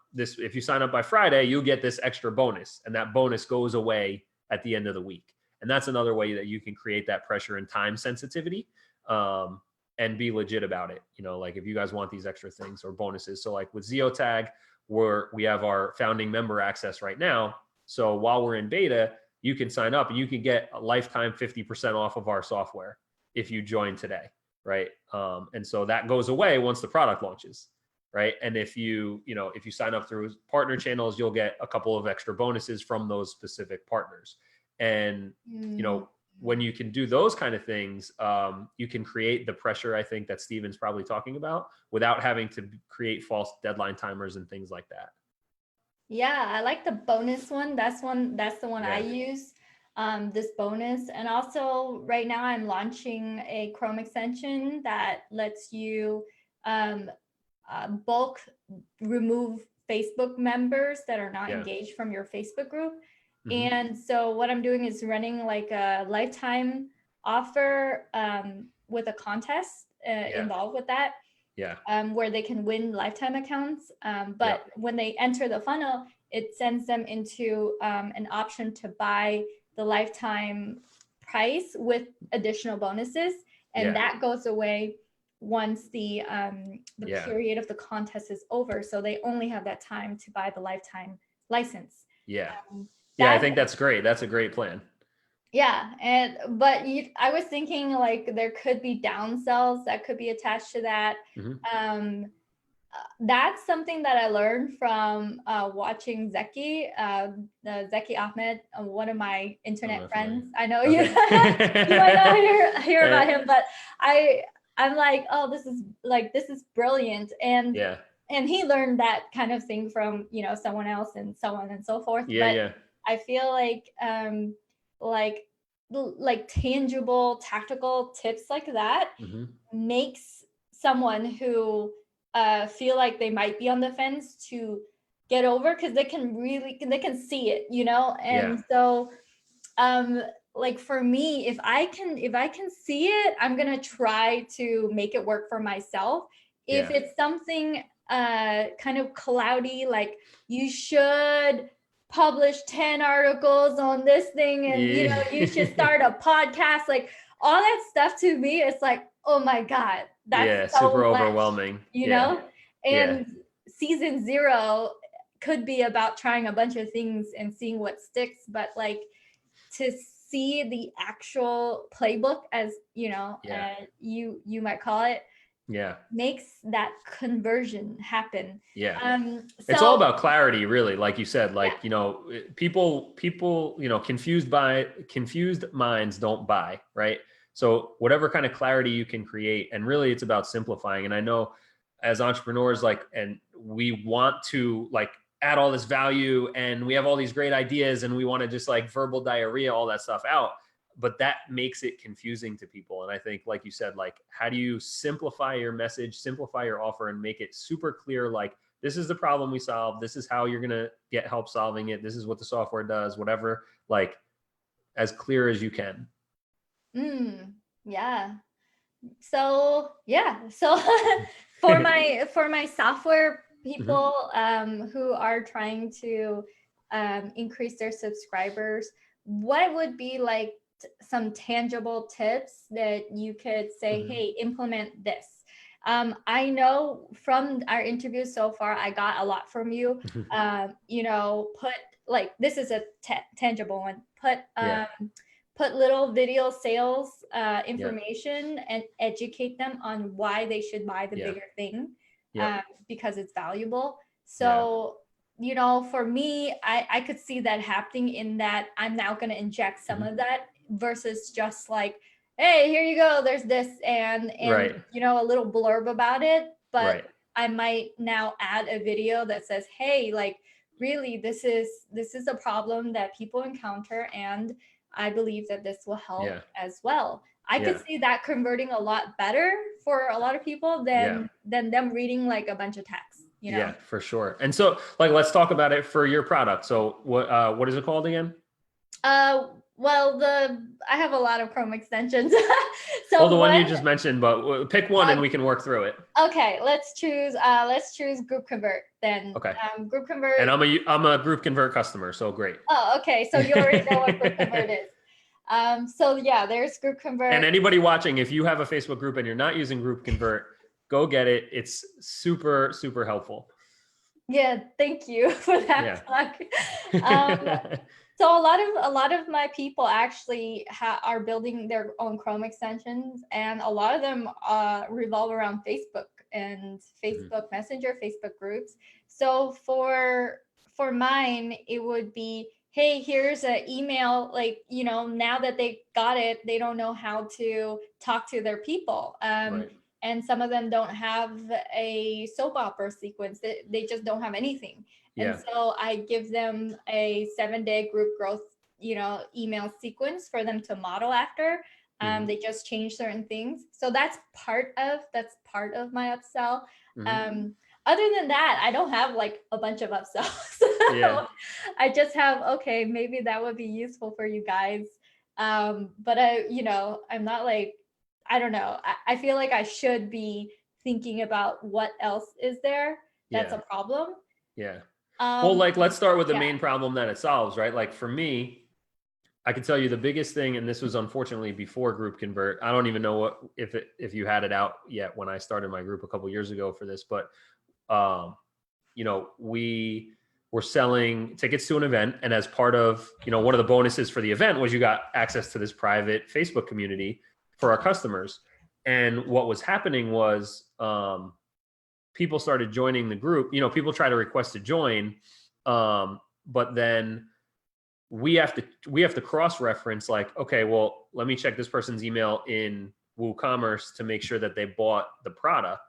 Speaker 1: by Friday, you'll get this extra bonus, and that bonus goes away at the end of the week. And that's another way that you can create that pressure and time sensitivity, and be legit about it. Like if you guys want these extra things or bonuses. So like with Zeotag, we have our founding member access right now. So while we're in beta, you can sign up and you can get a lifetime 50% off of our software if you join today, right? And so that goes away once the product launches, right? And if you sign up through partner channels, you'll get a couple of extra bonuses from those specific partners. And when you can do those kind of things, you can create the pressure, I think, that Steven's probably talking about, without having to create false deadline timers and things like that.
Speaker 2: Yeah, I like the bonus one. That's the one I use. This bonus. And also right now I'm launching a Chrome extension that lets you bulk remove Facebook members that are not engaged from your Facebook group. Mm-hmm. And so what I'm doing is running like a lifetime offer with a contest involved with that.
Speaker 1: Yeah.
Speaker 2: Where they can win lifetime accounts. But when they enter the funnel, it sends them into an option to buy the lifetime price with additional bonuses. And that goes away once the period of the contest is over. So they only have that time to buy the lifetime license.
Speaker 1: Yeah. I think that's great. That's a great plan.
Speaker 2: Yeah. But I was thinking like there could be downsells that could be attached to that. Mm-hmm. That's something that I learned from watching Zeki Ahmed, one of my internet friends. I know you might not hear about him, but I'm like, oh, this is brilliant. And he learned that kind of thing from, someone else and so on and so forth. I feel like tangible tactical tips like that makes someone who feel like they might be on the fence to get over, because they can see it, and so like for me, if I can see it, I'm gonna try to make it work for myself. If it's something kind of cloudy, like you should publish 10 articles on this thing and you should start a podcast, like all that stuff, to me it's like, oh my God, that's so
Speaker 1: super
Speaker 2: much,
Speaker 1: overwhelming,
Speaker 2: and season 0 could be about trying a bunch of things and seeing what sticks, but like to see the actual playbook, as you might call it, makes that conversion happen.
Speaker 1: It's all about clarity, really, like you said, like people confused minds don't buy, right? So whatever kind of clarity you can create, and really it's about simplifying. And I know as entrepreneurs, and we want to add all this value, and we have all these great ideas, and we want to just verbal diarrhea all that stuff out, but that makes it confusing to people. And I think, like you said, how do you simplify your message, simplify your offer, and make it super clear? This is the problem we solve. This is how you're going to get help solving it. This is what the software does, whatever, as clear as you can.
Speaker 2: So for my software people who are trying to increase their subscribers, what would be some tangible tips that you could say, hey, implement this? I know from our interview so far, I got a lot from you. Put this is a tangible one. Put little video sales information and educate them on why they should buy the bigger thing, because it's valuable. So you know, for me, I could see that happening in that I'm now going to inject some of that versus just like, hey, here you go, there's this, and
Speaker 1: Right.
Speaker 2: you know, a little blurb about it. But
Speaker 1: Right.
Speaker 2: I might now add a video that says, hey, like, really, this is a problem that people encounter, and I believe that this will help
Speaker 1: Yeah.
Speaker 2: as well. I could
Speaker 1: Yeah.
Speaker 2: see that converting a lot better for a lot of people
Speaker 1: Yeah.
Speaker 2: than them reading like a bunch of text, you know.
Speaker 1: Yeah, for sure. And so like, let's talk about it for your product. So what is it called again?
Speaker 2: Well, I have a lot of Chrome extensions.
Speaker 1: Oh,
Speaker 2: So
Speaker 1: the one you
Speaker 2: one,
Speaker 1: just mentioned, but pick one and we can work through it.
Speaker 2: okay, let's choose Group Convert then.
Speaker 1: Okay.
Speaker 2: Group Convert.
Speaker 1: And I'm a Group Convert customer, so great.
Speaker 2: Oh, okay. So you already know what Group Convert is. So yeah, there's Group Convert.
Speaker 1: And anybody watching, if you have a Facebook group and you're not using Group Convert, go get it. It's super, super helpful.
Speaker 2: Yeah, thank you for that plug. So a lot of my people actually are building their own Chrome extensions, and a lot of them revolve around Facebook and Facebook Messenger, Facebook groups. So for mine, it would be, hey, here's an email. Like, you know, now that they got it, they don't know how to talk to their people.
Speaker 1: Right.
Speaker 2: And some of them don't have a soap opera sequence. They just don't have anything.
Speaker 1: Yeah.
Speaker 2: And so I give them a 7-day group growth, you know, email sequence for them to model after. They just change certain things. So that's part of my upsell. Other than that, I don't have like a bunch of upsells.
Speaker 1: Yeah.
Speaker 2: I just have, okay, maybe that would be useful for you guys. But you know, I'm not like, I don't know. I feel like I should be thinking about what else is there that's a problem.
Speaker 1: Yeah. Well, like, let's start with the main problem that it solves, right? Like for me, I can tell you the biggest thing, and this was unfortunately before Group Convert. I don't even know if you had it out yet when I started my group a couple years ago for this, but you know, we were selling tickets to an event, and as part of, you know, one of the bonuses for the event was you got access to this private Facebook community for our customers. And what was happening was people started joining the group. You know, people try to request to join, but then we have to cross-reference, like, okay, well, let me check this person's email in WooCommerce to make sure that they bought the product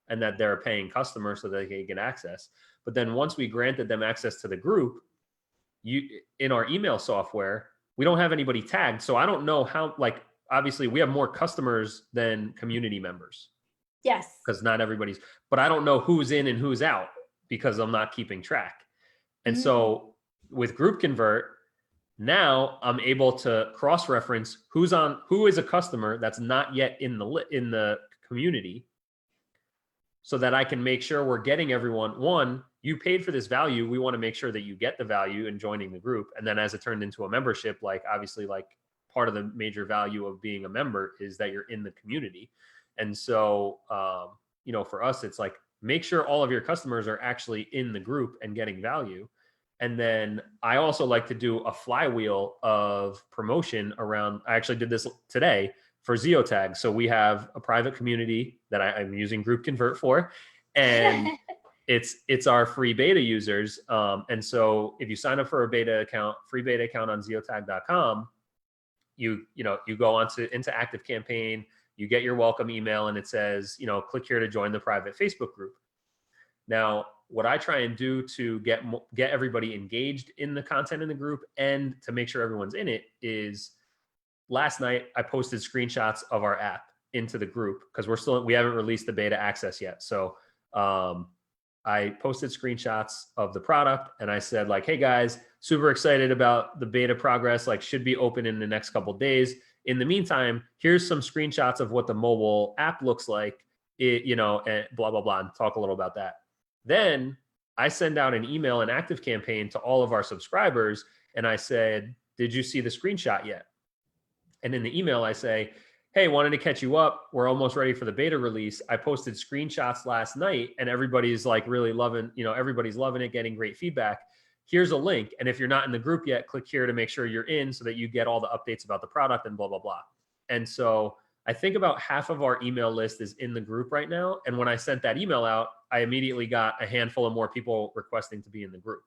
Speaker 1: and that they're a paying customer so that they can get access. But then once we granted them access to the group, in our email software, we don't have anybody tagged. So I don't know how, like, obviously we have more customers than community members.
Speaker 2: Yes.
Speaker 1: Because not everybody's, but I don't know who's in and who's out because I'm not keeping track. And so with Group Convert, now I'm able to cross-reference who is a customer that's not yet in the community, so that I can make sure we're getting everyone. One, you paid for this value. We want to make sure that you get the value in joining the group. And then as it turned into a membership, like obviously, like part of the major value of being a member is that you're in the community. And so, you know, for us, it's like, make sure all of your customers are actually in the group and getting value. And then I also like to do a flywheel of promotion around, I actually did this today for Zeotag. So we have a private community that I'm using Group Convert for, and it's our free beta users. And so if you sign up for a free beta account on zeotag.com, you go into Active Campaign, you get your welcome email, and it says, you know, click here to join the private Facebook group. Now, what I try and do to get everybody engaged in the content in the group and to make sure everyone's in it is, last night I posted screenshots of our app into the group because we haven't released the beta access yet. So I posted screenshots of the product and I said, like, hey guys, super excited about the beta progress, like should be open in the next couple of days. In the meantime, here's some screenshots of what the mobile app looks like, you know, and blah, blah, blah, and talk a little about that. Then I send out an email, an Active Campaign to all of our subscribers. And I said, did you see the screenshot yet? And in the email, I say, hey, wanted to catch you up. We're almost ready for the beta release. I posted screenshots last night and everybody's like really loving, you know, everybody's loving it, getting great feedback. Here's a link. And if you're not in the group yet, click here to make sure you're in so that you get all the updates about the product and blah, blah, blah. And so I think about half of our email list is in the group right now. And when I sent that email out, I immediately got a handful of more people requesting to be in the group.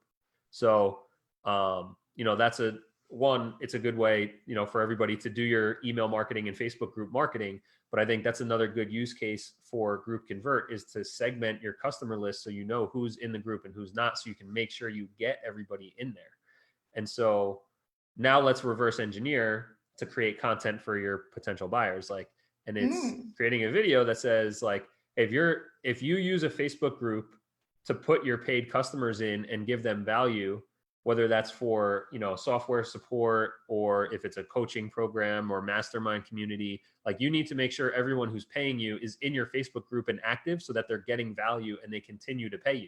Speaker 1: So, you know, that's it's a good way, you know, for everybody to do your email marketing and Facebook group marketing. But I think that's another good use case for Group Convert, is to segment your customer list so you know who's in the group and who's not, so you can make sure you get everybody in there. And so now let's reverse engineer to create content for your potential buyers. Like, and it's creating a video that says, like, if you use a Facebook group to put your paid customers in and give them value, whether that's for, you know, software support, or if it's a coaching program or mastermind community, like, you need to make sure everyone who's paying you is in your Facebook group and active, so that they're getting value and they continue to pay you.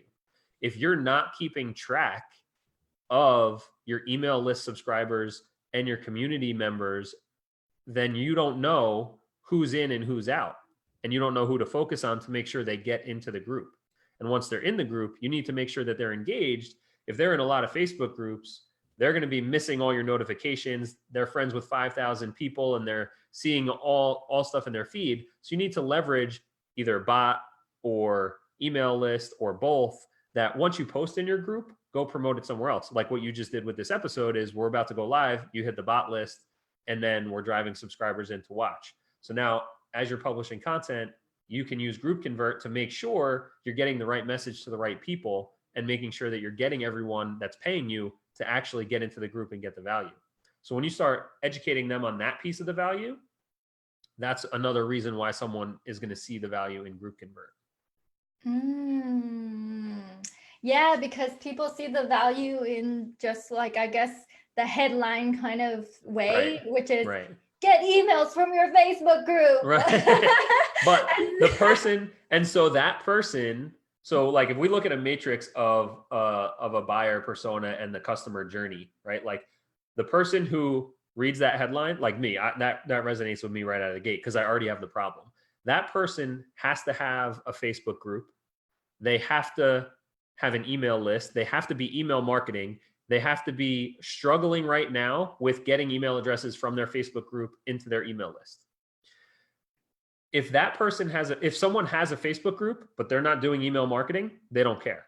Speaker 1: If you're not keeping track of your email list subscribers and your community members, then you don't know who's in and who's out, and you don't know who to focus on to make sure they get into the group. And once they're in the group, you need to make sure that they're engaged. If they're in a lot of Facebook groups, they're going to be missing all your notifications. They're friends with 5,000 people and they're seeing all stuff in their feed. So you need to leverage either bot or email list or both, that once you post in your group, go promote it somewhere else. Like what you just did with this episode is, we're about to go live, you hit the bot list, and then we're driving subscribers in to watch. So now as you're publishing content, you can use Group Convert to make sure you're getting the right message to the right people, and making sure that you're getting everyone that's paying you to actually get into the group and get the value. So when you start educating them on that piece of the value, that's another reason why someone is going to see the value in Group Convert.
Speaker 2: Yeah, because people see the value in just, like, I guess, the headline kind of way, which is get emails from your Facebook group.
Speaker 1: But the person, and so that person, so like if we look at a matrix of a buyer persona and the customer journey, right? Like the person who reads that headline, like me, that resonates with me right out of the gate, because I already have the problem. That person has to have a Facebook group. They have to have an email list. They have to be email marketing. They have to be struggling right now with getting email addresses from their Facebook group into their email list. If that person if someone has a Facebook group, but they're not doing email marketing, they don't care.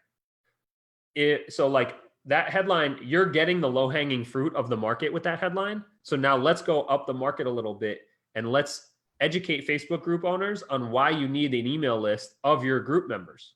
Speaker 1: So like that headline, you're getting the low-hanging fruit of the market with that headline. So now let's go up the market a little bit and let's educate Facebook group owners on why you need an email list of your group members.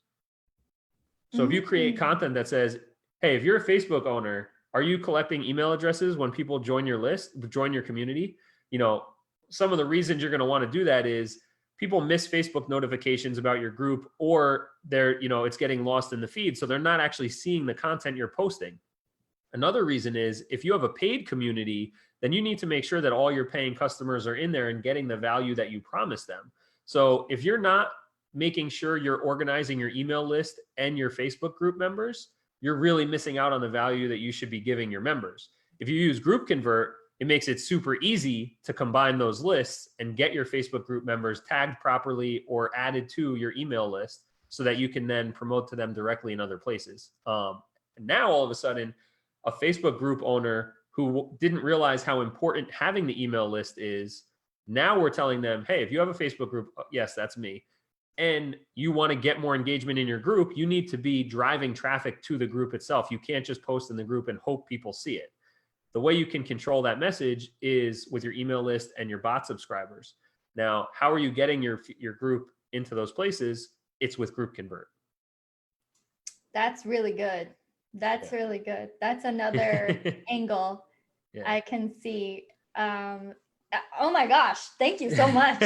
Speaker 1: So if you create content that says, hey, if you're a Facebook owner, are you collecting email addresses when people join your list, join your community? You know, some of the reasons you're going to want to do that is people miss Facebook notifications about your group, or it's getting lost in the feed. So they're not actually seeing the content you're posting. Another reason is, if you have a paid community, then you need to make sure that all your paying customers are in there and getting the value that you promised them. So if you're not making sure you're organizing your email list and your Facebook group members, you're really missing out on the value that you should be giving your members. If you use Group Convert, it makes it super easy to combine those lists and get your Facebook group members tagged properly or added to your email list, so that you can then promote to them directly in other places. Now, all of a sudden, a Facebook group owner who didn't realize how important having the email list is, now we're telling them, hey, if you have a Facebook group, yes, that's me, and you want to get more engagement in your group, you need to be driving traffic to the group itself. You can't just post in the group and hope people see it. The way you can control that message is with your email list and your bot subscribers. Now, how are you getting your group into those places? It's with Group Convert.
Speaker 2: That's really good. That's really good. That's another angle I can see. Oh my gosh, thank you so much.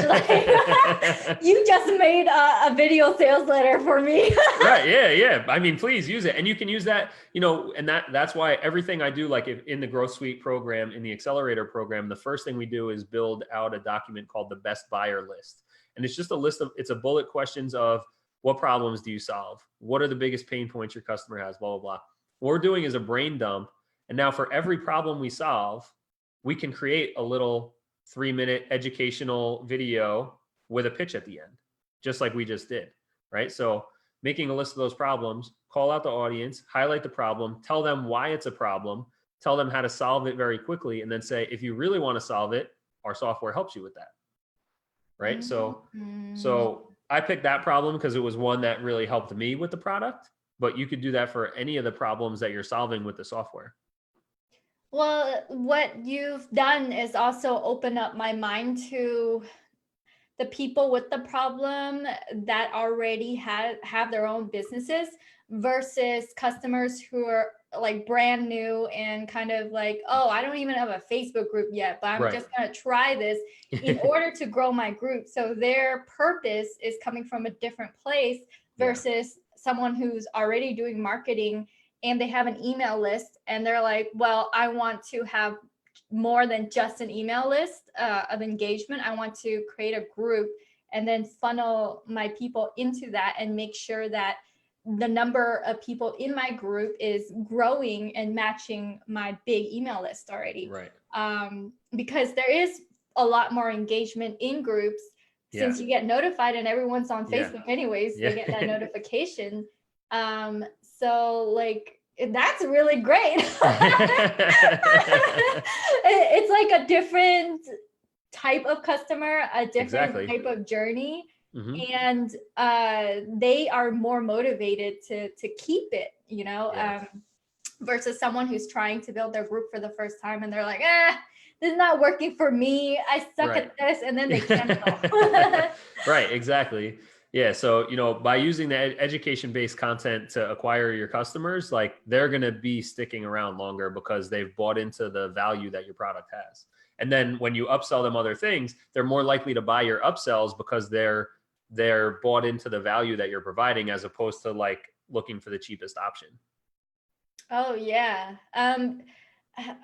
Speaker 2: You just made a video sales letter for me.
Speaker 1: Right, yeah. I mean, please use it. And you can use that, and that's why everything I do, like in the GrowthSuite program, in the accelerator program, the first thing we do is build out a document called the best buyer list. And it's just it's a bullet questions of, what problems do you solve? What are the biggest pain points your customer has, blah, blah, blah. What we're doing is a brain dump. And now for every problem we solve, we can create a little 3-minute educational video with a pitch at the end, just like we just did, right? So making a list of those problems, call out the audience, highlight the problem, tell them why it's a problem, tell them how to solve it very quickly, and then say, if you really want to solve it, our software helps you with that, right? So I picked that problem because it was one that really helped me with the product, but you could do that for any of the problems that you're solving with the software.
Speaker 2: Well, what you've done is also open up my mind to the people with the problem that already have their own businesses versus customers who are like brand new and kind of like, oh, I don't even have a Facebook group yet, but I'm just going to try this in order to grow my group. So their purpose is coming from a different place versus someone who's already doing marketing and they have an email list and they're like, well, I want to have more than just an email list of engagement. I want to create a group and then funnel my people into that and make sure that the number of people in my group is growing and matching my big email list already.
Speaker 1: Right.
Speaker 2: Because there is a lot more engagement in groups since you get notified and everyone's on Facebook anyways, they get that notification. So like, that's really great. It's like a different type of customer, a different type of journey. And they are more motivated to keep it, you know, versus someone who's trying to build their group for the first time and they're like, this is not working for me. I suck at this. And then they cancel.
Speaker 1: Right, exactly. Yeah. So, you know, by using the education-based content to acquire your customers, like they're going to be sticking around longer because they've bought into the value that your product has. And then when you upsell them other things, they're more likely to buy your upsells because they're bought into the value that you're providing as opposed to like looking for the cheapest option. Oh yeah.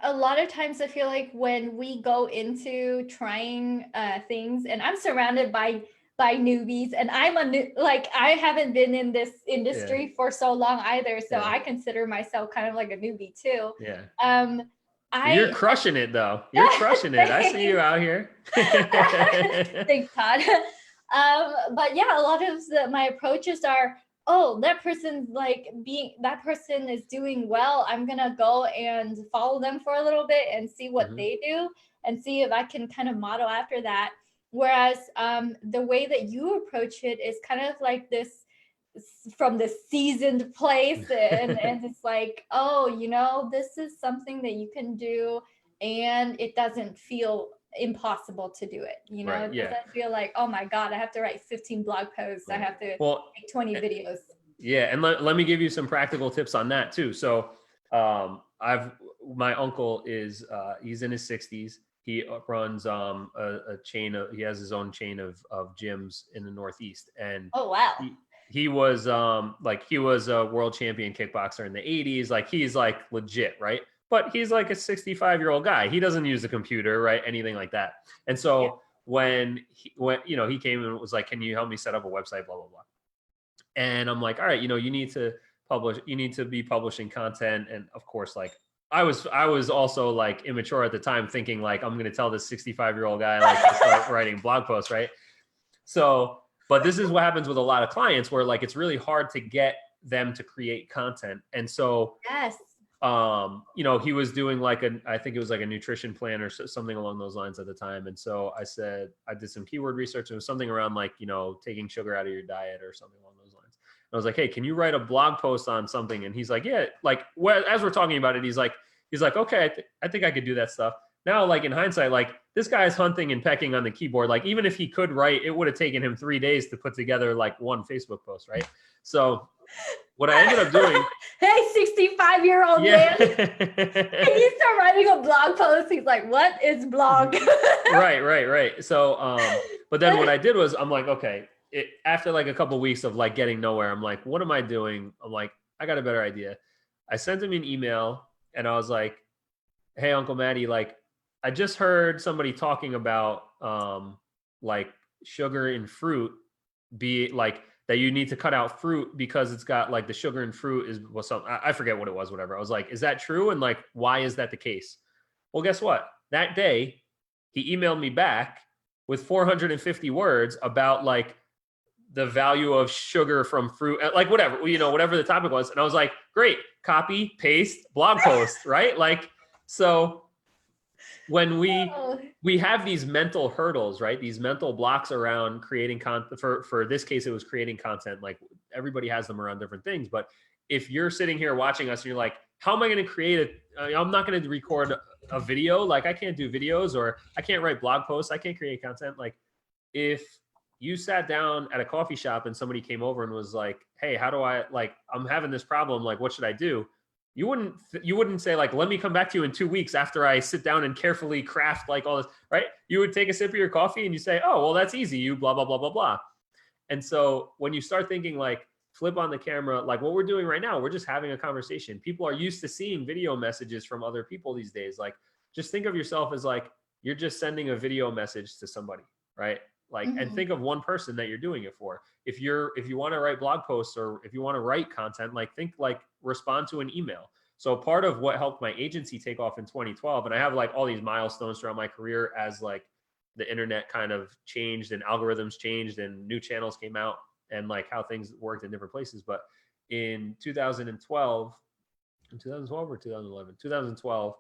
Speaker 2: A lot of times I feel like when we go into trying things, and I'm surrounded by newbies, and I'm I haven't been in this industry for so long either, so I consider myself kind of like a newbie too.
Speaker 1: You're crushing it though. You're crushing it. I see you out here.
Speaker 2: Thanks, Todd. But yeah, a lot of my approaches are, oh, that person is doing well. I'm gonna go and follow them for a little bit and see what they do and see if I can kind of model after that. Whereas the way that you approach it is kind of like this from the seasoned place and it's like, oh, you know, this is something that you can do and it doesn't feel impossible to do it, you know. It doesn't feel like, oh my god, I have to write 15 blog posts, I have to make 20 videos.
Speaker 1: And let me give you some practical tips on that too. So my uncle is he's in his 60s. He runs a chain of, he has his own chain of gyms in the Northeast. And
Speaker 2: oh wow,
Speaker 1: he was he was a world champion kickboxer in the 80s. Like he's like legit, right? But he's like a 65-year-old guy. He doesn't use a computer, right? Anything like that. And so when you know, he came and was like, can you help me set up a website, blah, blah, blah. And I'm like, all right, you know, you need to be publishing content. And of course, like I was also like immature at the time, thinking like, I'm going to tell this 65-year-old guy like to start writing blog posts. Right. So, but this is what happens with a lot of clients where like, it's really hard to get them to create content. And so, you know, he was doing I think it was like a nutrition plan or something along those lines at the time. And so I said, I did some keyword research. It was something around like, you know, taking sugar out of your diet or something along those lines. And I was like, hey, can you write a blog post on something? And he's like, yeah, like as we're talking about it, he's like, okay, I think I could do that stuff. Now, like in hindsight, like this guy's hunting and pecking on the keyboard. Like even if he could write, it would have taken him 3 days to put together like one Facebook post. Right. So what I ended up doing.
Speaker 2: Hey, 65-year-old man. And you start writing a blog post. He's like, what is blog?
Speaker 1: Right. So, but then what I did was I'm like, okay, after like a couple of weeks of like getting nowhere, I'm like, what am I doing? I'm like, I got a better idea. I sent him an email and I was like, hey, Uncle Matty, like I just heard somebody talking about like sugar in fruit, be like that you need to cut out fruit because it's got like the sugar in fruit was something, I forget what it was, whatever. I was like, is that true? And like, why is that the case? Well, guess what? That day he emailed me back with 450 words about like the value of sugar from fruit, like whatever, you know, whatever the topic was. And I was like, great, copy, paste, blog post, right? Like, so when
Speaker 2: Oh.
Speaker 1: we have these mental hurdles, right? These mental blocks around creating content. For this case, it was creating content. Like everybody has them around different things. But if you're sitting here watching us and you're like, how am I going to create it? I'm not going to record a video. Like I can't do videos, or I can't write blog posts. I can't create content. Like if you sat down at a coffee shop and somebody came over and was like, hey, how do I, like, I'm having this problem. Like, what should I do? You wouldn't say like, let me come back to you in 2 weeks after I sit down and carefully craft like all this, right? You would take a sip of your coffee and you say, oh, well, that's easy. You blah, blah, blah, blah, blah. And so when you start thinking like flip on the camera, like what we're doing right now, we're just having a conversation. People are used to seeing video messages from other people these days. Like just think of yourself as like, you're just sending a video message to somebody, right? Like, and think of one person that you're doing it for. If you want to write blog posts or if you want to write content, like think like respond to an email. So part of what helped my agency take off in 2012, and I have like all these milestones throughout my career as like the internet kind of changed and algorithms changed and new channels came out and like how things worked in different places. But in 2012 or 2011, 2012,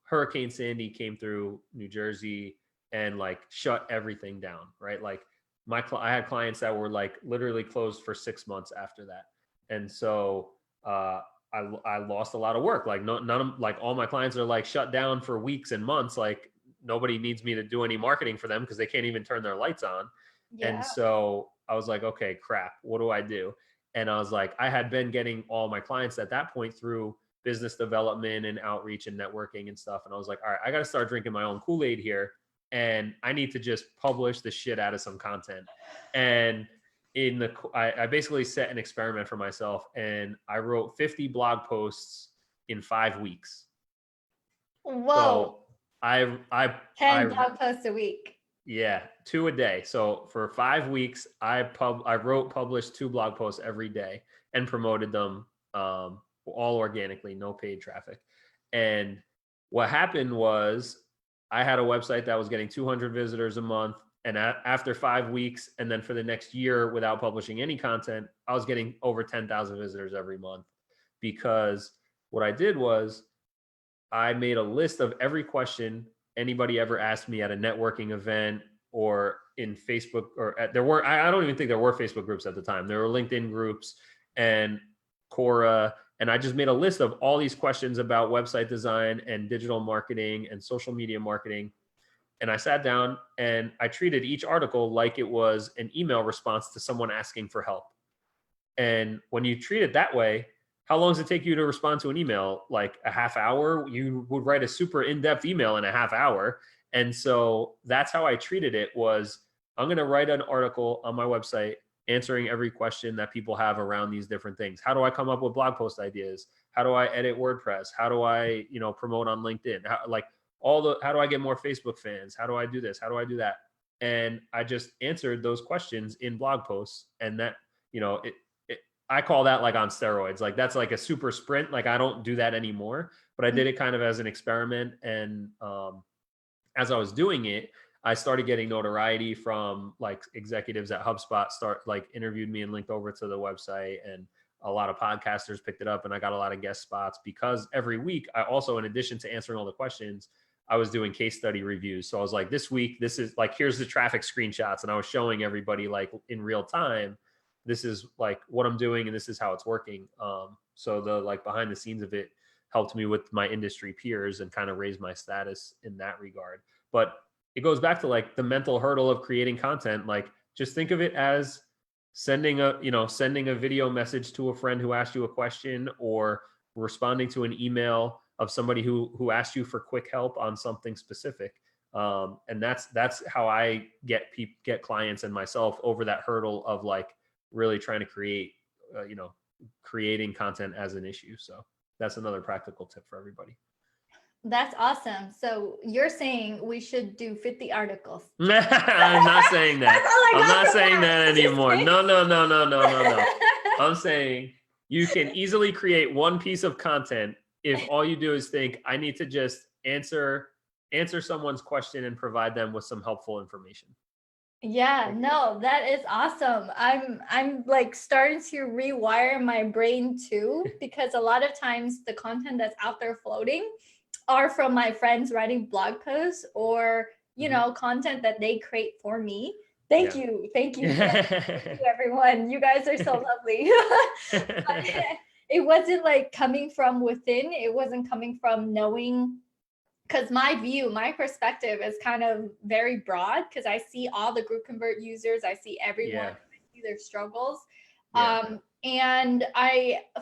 Speaker 1: Hurricane Sandy came through New Jersey and like shut everything down, right? Like I had clients that were like literally closed for 6 months after that. And so I lost a lot of work. Like none of like all my clients are like shut down for weeks and months. Like nobody needs me to do any marketing for them because they can't even turn their lights on.
Speaker 2: Yeah.
Speaker 1: And so I was like, okay, crap, what do I do? And I was like, I had been getting all my clients at that point through business development and outreach and networking and stuff. And I was like, all right, I got to start drinking my own Kool-Aid here. And I need to just publish the shit out of some content. And I basically set an experiment for myself and I wrote 50 blog posts in 5 weeks.
Speaker 2: Whoa.
Speaker 1: So I
Speaker 2: 10 blog posts a week.
Speaker 1: Yeah, 2 a day. So for 5 weeks, I published 2 blog posts every day and promoted them all organically, no paid traffic. And what happened was I had a website that was getting 200 visitors a month. And after 5 weeks, and then for the next year without publishing any content, I was getting over 10,000 visitors every month. Because what I did was I made a list of every question anybody ever asked me at a networking event or in Facebook, or I don't even think there were Facebook groups at the time. There were LinkedIn groups and Quora. And I just made a list of all these questions about website design and digital marketing and social media marketing. And I sat down and I treated each article like it was an email response to someone asking for help. And when you treat it that way, how long does it take you to respond to an email? Like a half hour? You would write a super in-depth email in a half hour. And so that's how I treated it was I'm going to write an article on my website answering every question that people have around these different things. How do I come up with blog post ideas? How do I edit WordPress? How do I, promote on LinkedIn? How do I get more Facebook fans? How do I do this? How do I do that? And I just answered those questions in blog posts. And that, I call that like on steroids. Like that's like a super sprint. Like I don't do that anymore, but I did it kind of as an experiment. And as I was doing it, I started getting notoriety from like executives at HubSpot interviewed me and linked over to the website, and a lot of podcasters picked it up, and I got a lot of guest spots because every week I also, in addition to answering all the questions, I was doing case study reviews. So I was like, this week, this is like, here's the traffic screenshots. And I was showing everybody like in real time, this is like what I'm doing and this is how it's working. So the like behind the scenes of it helped me with my industry peers and kind of raise my status in that regard. But it goes back to like the mental hurdle of creating content. Like just think of it as sending a video message to a friend who asked you a question, or responding to an email of somebody who asked you for quick help on something specific. And that's how I get clients and myself over that hurdle of like really trying to create, creating content as an issue. So that's another practical tip for everybody.
Speaker 2: That's awesome. So you're saying we should do 50 articles.
Speaker 1: I'm not saying that. I'm not saying that anymore. No. I'm saying you can easily create one piece of content if all you do is think, I need to just answer someone's question and provide them with some helpful information.
Speaker 2: Yeah, no, that is awesome. I'm like starting to rewire my brain too, because a lot of times the content that's out there floating, are from my friends writing blog posts or, you know, content that they create for me. Thank you. Thank you. Thank you, everyone. You guys are so lovely. But it wasn't like coming from within. It wasn't coming from knowing, because my perspective is kind of very broad because I see all the group convert users. I see everyone, I see their struggles. And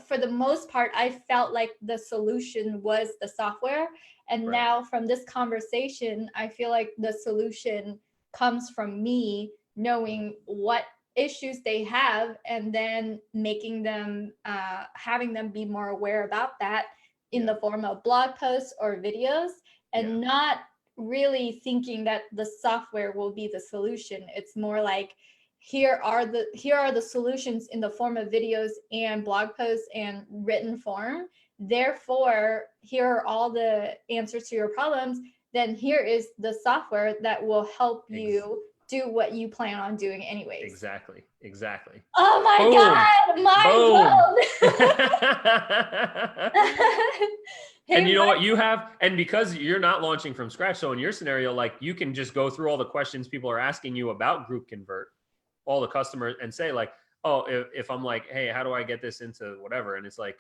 Speaker 2: for the most part, I felt like the solution was the software. And now from this conversation, I feel like the solution comes from me knowing what issues they have and then making them, having them be more aware about that in the form of blog posts or videos, and not really thinking that the software will be the solution. It's more like, here are the solutions in the form of videos and blog posts and written form. Therefore, here are all the answers to your problems. Then here is the software that will help you do what you plan on doing anyways.
Speaker 1: Exactly.
Speaker 2: Oh my God, mind blown.
Speaker 1: And you know what you have, and because you're not launching from scratch, so in your scenario, like you can just go through all the questions people are asking you about Group Convert, all the customers, and say like, oh, if I'm like, hey, how do I get this into whatever? And it's like,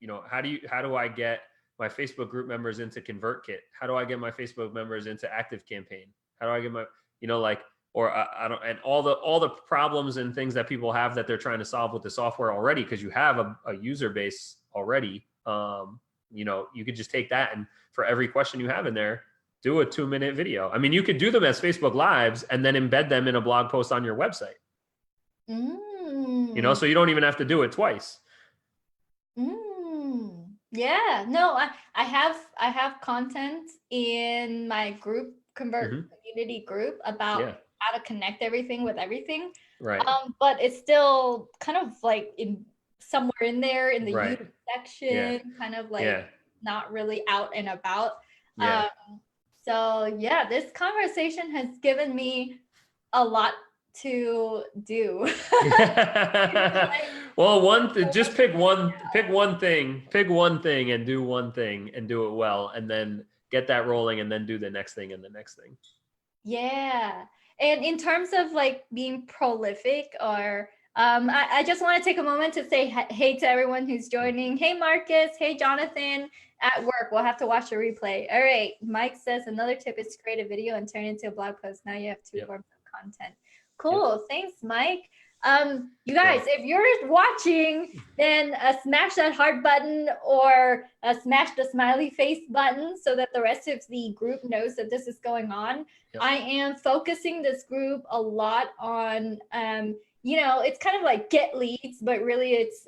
Speaker 1: you know, how do I get my Facebook group members into ConvertKit? How do I get my Facebook members into ActiveCampaign? How do I get my, you know, like, or I don't, and all the problems and things that people have that they're trying to solve with the software already, because you have a user base already. You know, you could just take that and for every question you have in there, do a 2-minute video. I mean, you could do them as Facebook Lives and then embed them in a blog post on your website. You know, so you don't even have to do it twice.
Speaker 2: Yeah, no, I have content in my group convert community group about how to connect everything with everything.
Speaker 1: Right.
Speaker 2: But it's still kind of like somewhere in there in the YouTube section, kind of like not really out and about. So yeah, this conversation has given me a lot to do.
Speaker 1: Well, just pick one thing and do one thing and do it well, and then get that rolling and then do the next thing and the next thing.
Speaker 2: Yeah. And in terms of like being prolific, or I just want to take a moment to say hey to everyone who's joining. Hey, Marcus. Hey, Jonathan. At work, we'll have to watch the replay. All right. Mike says another tip is to create a video and turn it into a blog post. Now you have two forms of content. Cool. Thanks, Mike. You guys, if you're watching, then smash that heart button or smash the smiley face button so that the rest of the group knows that this is going on. I am focusing this group a lot on, you know, it's kind of like get leads, but really it's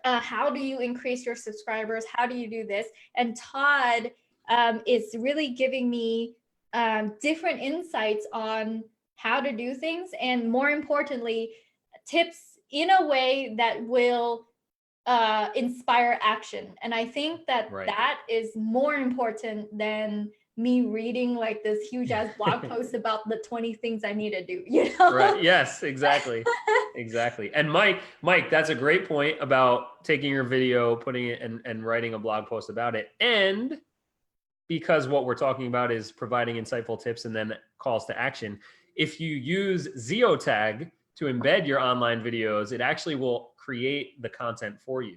Speaker 2: how do you increase your subscribers? How do you do this? And Todd is really giving me different insights on how to do things, and more importantly, tips in a way that will inspire action. And I think that that is more important than me reading like this huge ass blog post about the 20 things I need to do, you know?
Speaker 1: Right. Yes, exactly. Exactly. And Mike, that's a great point about taking your video, putting it and writing a blog post about it. And because what we're talking about is providing insightful tips and then calls to action. If you use Zeotag to embed your online videos, it actually will create the content for you.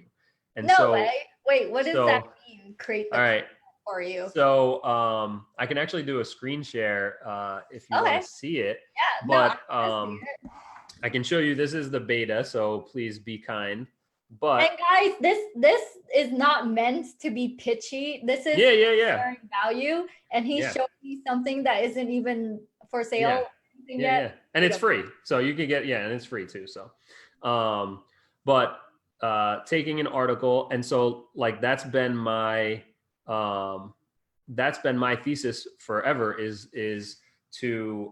Speaker 1: And
Speaker 2: no way. Wait, what does that mean? Create the content for you?
Speaker 1: So I can actually do a screen share if you want to see it.
Speaker 2: Yeah,
Speaker 1: but I can show you. This is the beta, so please be kind. But
Speaker 2: and guys, this is not meant to be pitchy. This is sharing value, and he's showing me something that isn't even for sale.
Speaker 1: And it's free, so you can get and it's free too. So, but taking an article, and so like that's been my thesis forever is to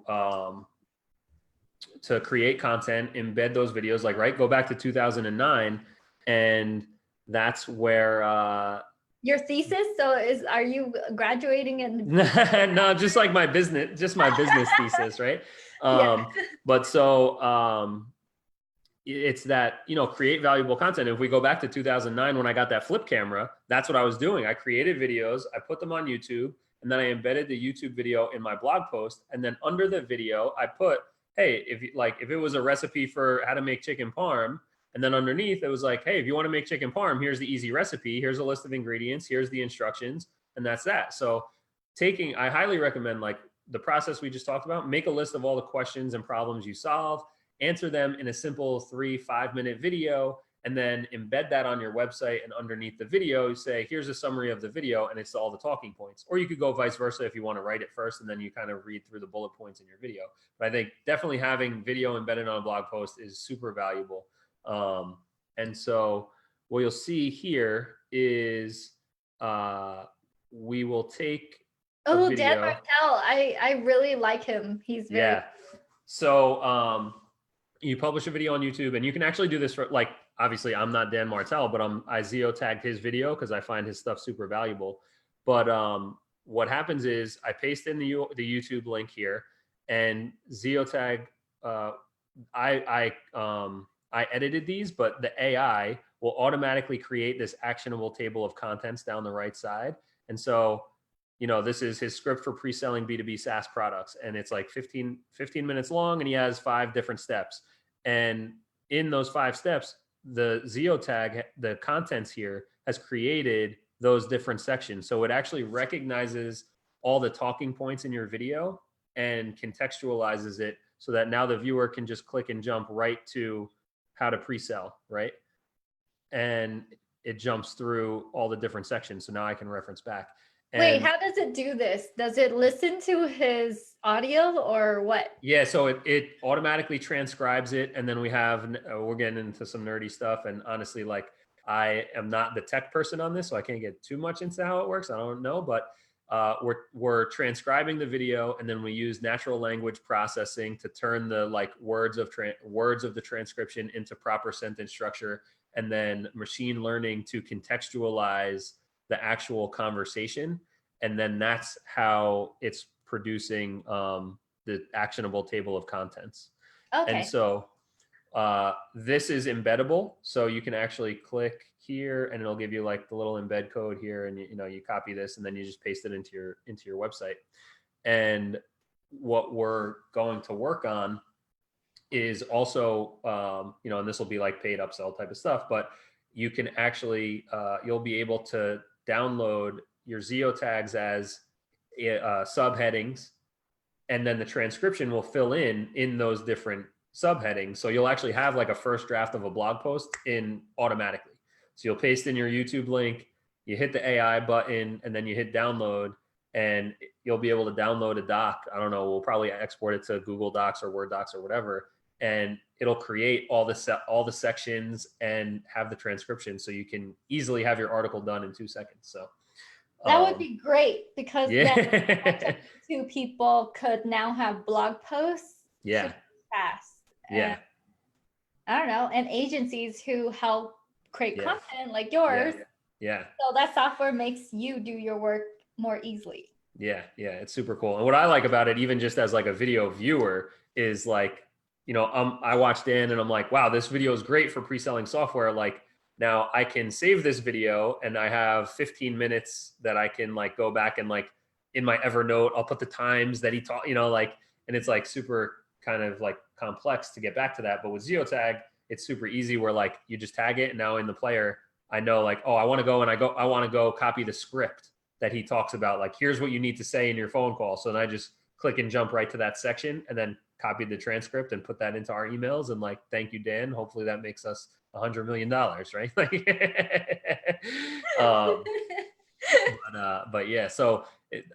Speaker 1: create content, embed those videos, like go back to 2009, and that's where
Speaker 2: your thesis. So are you graduating in?
Speaker 1: No, just like my business thesis, right? But so it's that, you know, create valuable content. If we go back to 2009, when I got that flip camera, that's what I was doing. I created videos, I put them on YouTube, and then I embedded the YouTube video in my blog post. And then under the video, I put, hey, if it was a recipe for how to make chicken parm, and then underneath it was like, hey, if you want to make chicken parm, here's the easy recipe. Here's a list of ingredients. Here's the instructions. And that's that. So I highly recommend, like the process we just talked about, make a list of all the questions and problems you solve, answer them in a simple 3-5 minute video, and then embed that on your website. And underneath the video, you say, here's a summary of the video, and it's all the talking points. Or you could go vice versa if you want to write it first, and then you kind of read through the bullet points in your video. But I think definitely having video embedded on a blog post is super valuable. And so what you'll see here is we will take
Speaker 2: Dan Martell. I really like him. He's very
Speaker 1: So you publish a video on YouTube, and you can actually do this for, like, obviously I'm not Dan Martell, but I Zio tagged his video because I find his stuff super valuable. But what happens is I paste in the YouTube link here, and Zio tag. I edited these, but the AI will automatically create this actionable table of contents down the right side. And so, you know, this is his script for pre-selling B2B SaaS products. And it's like 15 minutes long, and he has 5 different steps. And in those 5 steps, the Zio tag, the contents here, has created those different sections. So it actually recognizes all the talking points in your video and contextualizes it so that now the viewer can just click and jump right to how to pre-sell, right? And it jumps through all the different sections. So now I can reference back.
Speaker 2: Wait, how does it do this? Does it listen to his audio or what?
Speaker 1: Yeah, so it automatically transcribes it. And then we're getting into some nerdy stuff. And honestly, like, I am not the tech person on this, so I can't get too much into how it works. I don't know, but we're transcribing the video, and then we use natural language processing to turn the words of the transcription into proper sentence structure, and then machine learning to contextualize the actual conversation. And then that's how it's producing the actionable table of contents.
Speaker 2: Okay.
Speaker 1: And so this is embeddable. So you can actually click here, and it'll give you like the little embed code here, and you copy this, and then you just paste it into your website. And what we're going to work on is also, and this will be like paid upsell type of stuff, but you can actually, you'll be able to download your Zio tags as subheadings, and then the transcription will fill in those different subheadings. So you'll actually have like a first draft of a blog post in automatically. So you'll paste in your YouTube link, you hit the AI button, and then you hit download, and you'll be able to download a doc. I don't know, we'll probably export it to Google Docs or Word Docs or whatever, and it'll create all the sections and have the transcription, so you can easily have your article done in 2 seconds. So
Speaker 2: that would be great, because then 2 people could now have blog posts super fast.
Speaker 1: Yeah.
Speaker 2: I don't know, and agencies who help create content like yours.
Speaker 1: Yeah.
Speaker 2: So that software makes you do your work more easily.
Speaker 1: Yeah, it's super cool. And what I like about it, even just as like a video viewer, is like, I watch Dan and I'm like, wow, this video is great for pre-selling software. Like, now I can save this video, and I have 15 minutes that I can like go back and like in my Evernote, I'll put the times that he taught, and it's like super kind of like complex to get back to that. But with ZioTag, it's super easy, where like you just tag it, and now in the player, I know like, oh, I want to go copy the script that he talks about. Like, here's what you need to say in your phone call. So then I just click and jump right to that section, and then copy the transcript and put that into our emails, and like, thank you, Dan. Hopefully that makes us $100 million, right? But yeah, so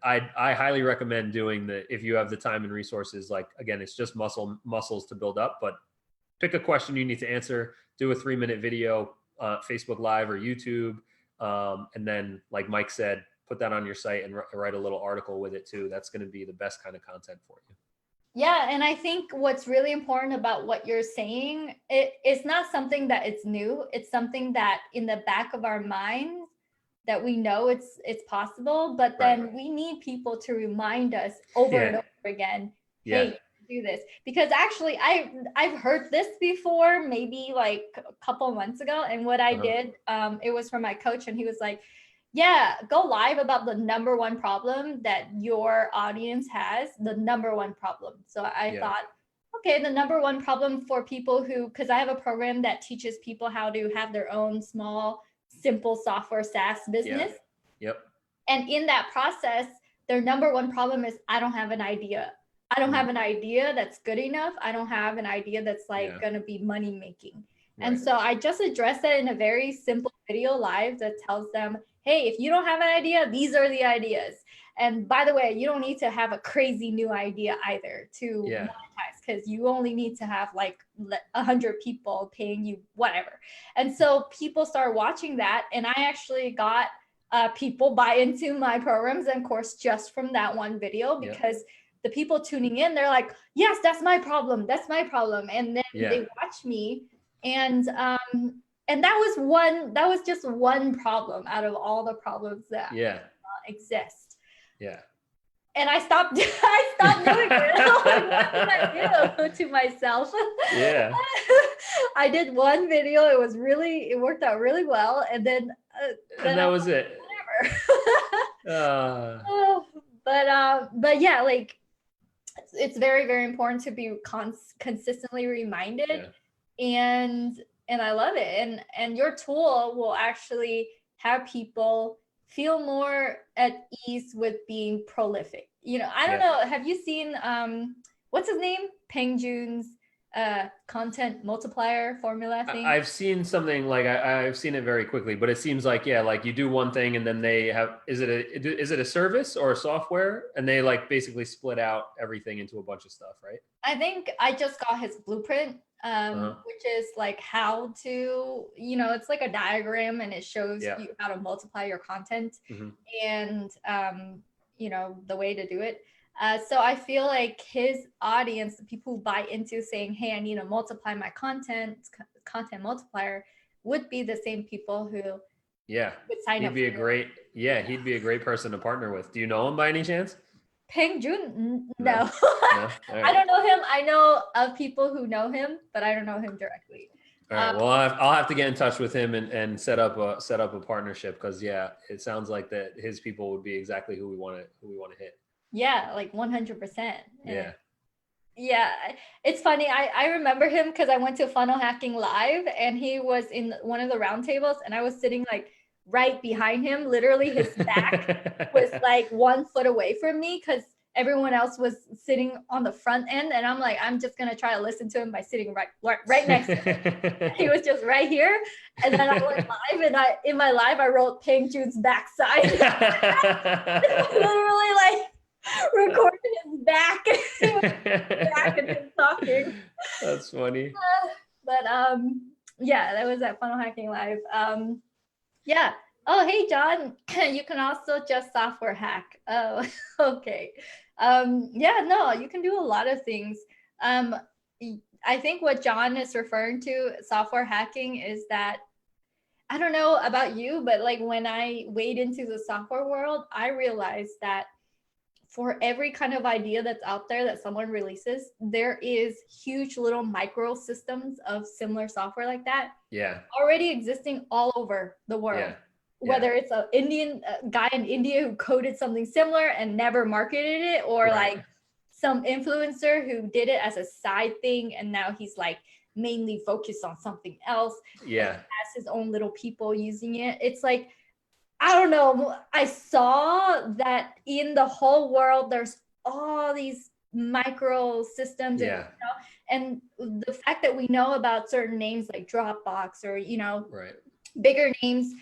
Speaker 1: I highly recommend doing if you have the time and resources. Like, again, it's just muscles to build up, but pick a question you need to answer, do a 3-minute video, Facebook Live or YouTube, and then, like Mike said, put that on your site and write a little article with it too. That's going to be the best kind of content for you.
Speaker 2: Yeah, and I think what's really important about what you're saying, it's not something that it's new. It's something that in the back of our minds that we know it's possible, but then we need people to remind us over and over again, hey, do this, because actually I've heard this before, maybe like a couple months ago. And what I did, it was from my coach, and he was like, yeah, go live about the number one problem that your audience has, the number one problem. So I thought, okay, the number one problem for people who, because I have a program that teaches people how to have their own small, simple software SaaS business.
Speaker 1: Yep.
Speaker 2: And in that process, their number one problem is, I don't have an idea. I don't have an idea that's good enough. I don't have an idea that's like going to be money making. And so I just addressed that in a very simple video live that tells them, hey, if you don't have an idea, these are the ideas. And by the way, you don't need to have a crazy new idea either to monetize, because you only need to have like 100 people paying you whatever. And so people start watching that. And I actually got people buy into my programs and course just from that one video, because the people tuning in, they're like, yes, that's my problem. That's my problem. And then they watch me. And that was just one problem out of all the problems that exist.
Speaker 1: Yeah.
Speaker 2: And I stopped doing it. Like, what did I do to myself? Yeah. I did one video. It worked out really well. And then
Speaker 1: that was it.
Speaker 2: Whatever. But yeah, like it's very, very important to be consistently reminded. And I love it. And your tool will actually have people feel more at ease with being prolific. You know, I don't know. Have you seen, what's his name? Peng Joon's content multiplier formula thing?
Speaker 1: I've seen something like, I've seen it very quickly, but it seems like, like you do one thing and then they have, is it a service or a software? And they like basically split out everything into a bunch of stuff, right?
Speaker 2: I think I just got his blueprint, which is like how to, it's like a diagram, and it shows you how to multiply your content and, the way to do it. So I feel like his audience, the people who buy into saying, hey, I need to multiply my content multiplier, would be the same people who would sign up.
Speaker 1: He'd be a great person to partner with. Do you know him by any chance?
Speaker 2: Peng Joon? No. Right. I don't know him. I know of people who know him, but I don't know him directly.
Speaker 1: All right. Well, I'll have to get in touch with him and set up a partnership, because it sounds like that his people would be exactly who we want to hit.
Speaker 2: Yeah, like 100%. Yeah, it's funny. I remember him because I went to Funnel Hacking Live, and he was in one of the roundtables, and I was sitting like right behind him. Literally, his back was like 1 foot away from me, because everyone else was sitting on the front end, and I'm like, I'm just gonna try to listen to him by sitting right next to him. He was just right here, and then I went live, and in my live I wrote Peng Joon's backside. Literally like recording his back, and him talking.
Speaker 1: That's funny.
Speaker 2: But that was at Funnel Hacking Live. Oh, hey, John, you can also just software hack. Oh, okay. You can do a lot of things. I think what John is referring to, software hacking, is that, I don't know about you, but like when I wade into the software world, I realized that for every kind of idea that's out there that someone releases, there is huge little micro systems of similar software like that already existing all over the world. Whether it's an Indian guy in India who coded something similar and never marketed it, or like some influencer who did it as a side thing, and now he's like mainly focused on something else. Has his own little people using it. It's like, I don't know. I saw that in the whole world, there's all these micro systems, and the fact that we know about certain names like Dropbox or, bigger names,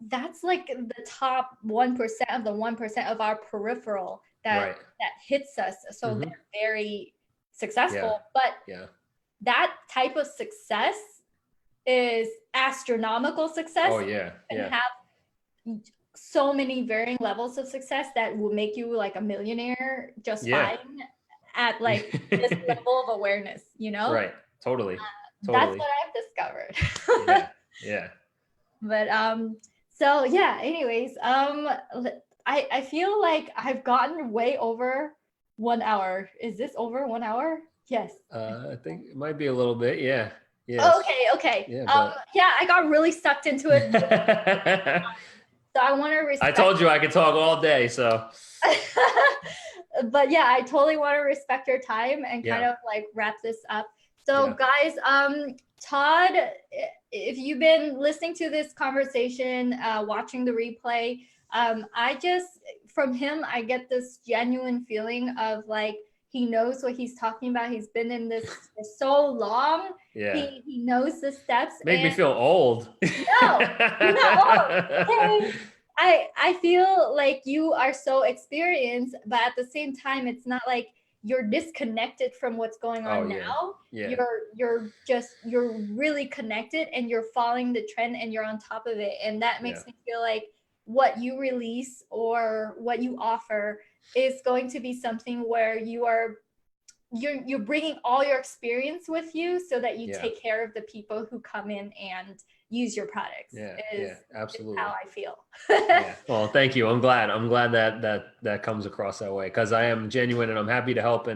Speaker 2: that's like the top 1% of the 1% of our peripheral that hits us. So they're very successful, but that type of success is astronomical success. And have so many varying levels of success that will make you like a millionaire just fine at like this level of awareness,
Speaker 1: Right. Totally.
Speaker 2: That's what I've discovered. But anyways, I feel like I've gotten way over 1 hour. Is this over 1 hour? Yes.
Speaker 1: I think it might be a little bit. Yeah. Yes.
Speaker 2: Okay.
Speaker 1: Yeah, but
Speaker 2: Yeah, I got really sucked into it. So I want to
Speaker 1: I
Speaker 2: respect.
Speaker 1: told you I could talk all day. So
Speaker 2: But yeah, I totally want to respect your time and kind
Speaker 1: yeah.
Speaker 2: of like wrap this up. So
Speaker 1: Yeah.
Speaker 2: guys, Todd, if you've been listening to this conversation, watching the replay, I just, from him, I get this genuine feeling of like, he knows what he's talking about. He's been in this for so long.
Speaker 1: Yeah.
Speaker 2: He knows the steps.
Speaker 1: Made me
Speaker 2: And
Speaker 1: feel old.
Speaker 2: no, you're not old. Okay. I feel like you are so experienced, but at the same time, it's not like you're disconnected from what's going on
Speaker 1: Oh yeah.
Speaker 2: now.
Speaker 1: Yeah.
Speaker 2: You're really connected and you're following the trend and you're on top of it. And that makes me feel like what you release or what you offer is going to be something where you're bringing all your experience with you so that you take care of the people who come in and use your products.
Speaker 1: Absolutely.
Speaker 2: Is how I feel.
Speaker 1: Well, thank you. I'm glad that comes across that way, because I am genuine and I'm happy to help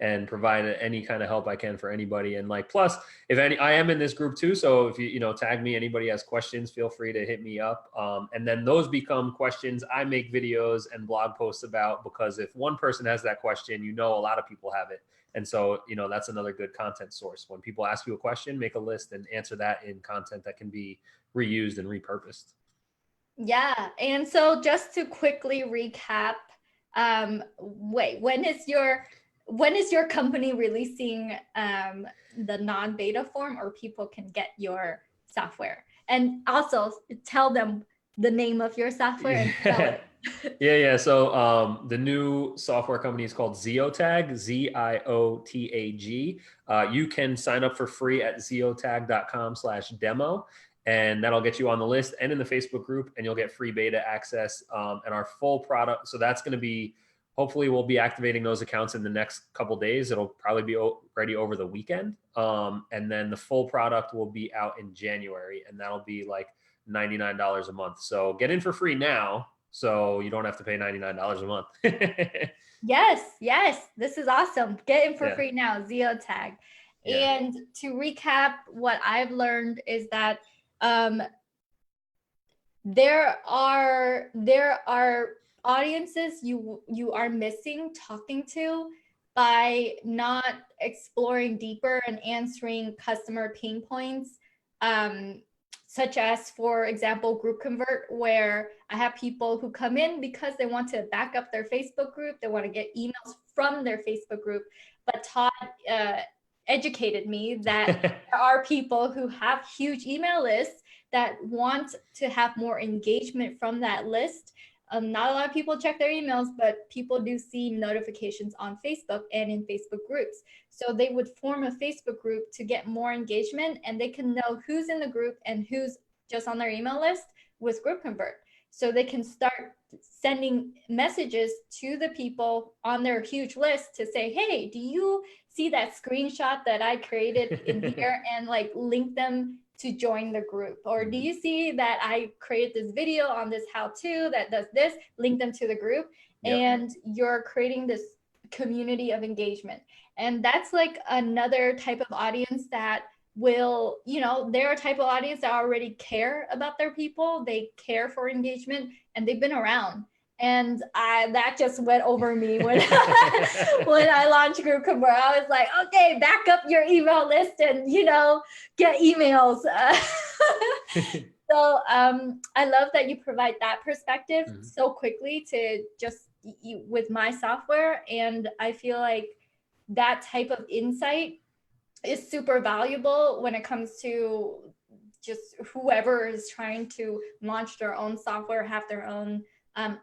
Speaker 1: and provide any kind of help I can for anybody. And like, plus, if any, I am in this group too. So if you tag me, anybody has questions, feel free to hit me up. And then those become questions I make videos and blog posts about, because if one person has that question, a lot of people have it. And so, that's another good content source. When people ask you a question, make a list and answer that in content that can be reused and repurposed.
Speaker 2: Yeah. And so just to quickly recap, when is your company releasing the non-beta form, or people can get your software? And also tell them the name of your software and spell it.
Speaker 1: Yeah. So the new software company is called Ziotag, Ziotag. You can sign up for free at ziotag.com/demo. And that'll get you on the list and in the Facebook group, and you'll get free beta access and our full product. So that's going to be, hopefully we'll be activating those accounts in the next couple of days. It'll probably be ready over the weekend. And then the full product will be out in January, and that'll be like $99 a month. So get in for free now, so you don't have to pay $99 a month.
Speaker 2: Yes. This is awesome. Get in for free now, Ziotag. And to recap, what I've learned is that there are audiences you are missing talking to by not exploring deeper and answering customer pain points, such as, for example, Group Convert, where I have people who come in because they want to back up their Facebook group, they want to get emails from their Facebook group, but Todd educated me that there are people who have huge email lists that want to have more engagement from that list. Not a lot of people check their emails, but people do see notifications on Facebook and in Facebook groups. So they would form a Facebook group to get more engagement, and they can know who's in the group and who's just on their email list with Group Convert. So they can start sending messages to the people on their huge list to say, hey, do you see that screenshot that I created in here, and like link them to join the group? Or do you see that I created this video on this how-to that does this, link them to the group? And you're creating this community of engagement. And that's like another type of audience that will, they're a type of audience that already care about their people. They care for engagement, and they've been around. And that just went over me when when I launched Group Convert. I was like, okay, back up your email list and get emails. So I love that you provide that perspective so quickly to just with my software, and I feel like that type of insight is super valuable when it comes to just whoever is trying to launch their own software, have their own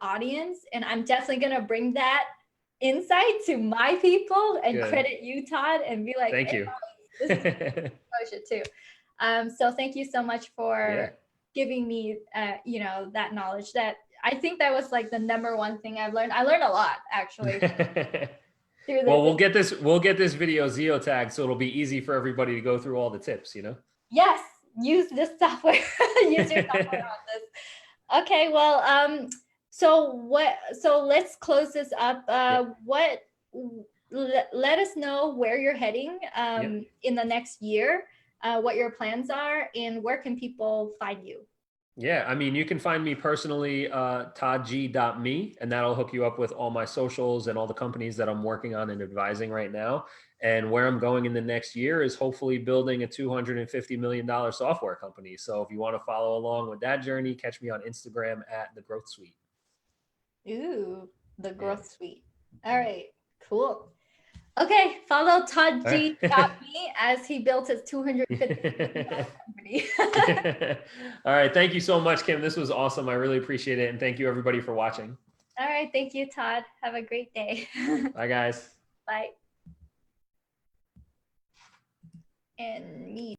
Speaker 2: audience. And I'm definitely going to bring that insight to my people and credit you, Todd, and be like,
Speaker 1: thank you.
Speaker 2: This is exposure too. So thank you so much for giving me, that knowledge. That I think that was like the number one thing I've learned. I learned a lot, actually.
Speaker 1: Well, we'll get this video Ziotag, so it'll be easy for everybody to go through all the tips,
Speaker 2: Yes, use this software. Use your software on this. Okay, well, so let's close this up. let us know where you're heading in the next year, what your plans are, and where can people find you.
Speaker 1: Yeah, I mean, you can find me personally, toddg.me, and that'll hook you up with all my socials and all the companies that I'm working on and advising right now. And where I'm going in the next year is hopefully building a $250 million software company. So if you want to follow along with that journey, catch me on Instagram at the GrowthSuite.
Speaker 2: Ooh, the GrowthSuite. All right, cool. Okay, follow Todd G. Me as he built his $250 company.
Speaker 1: All right, thank you so much, Kim. This was awesome. I really appreciate it, and thank you everybody for watching.
Speaker 2: All right, thank you, Todd. Have a great day.
Speaker 1: Bye, guys.
Speaker 2: Bye. And me.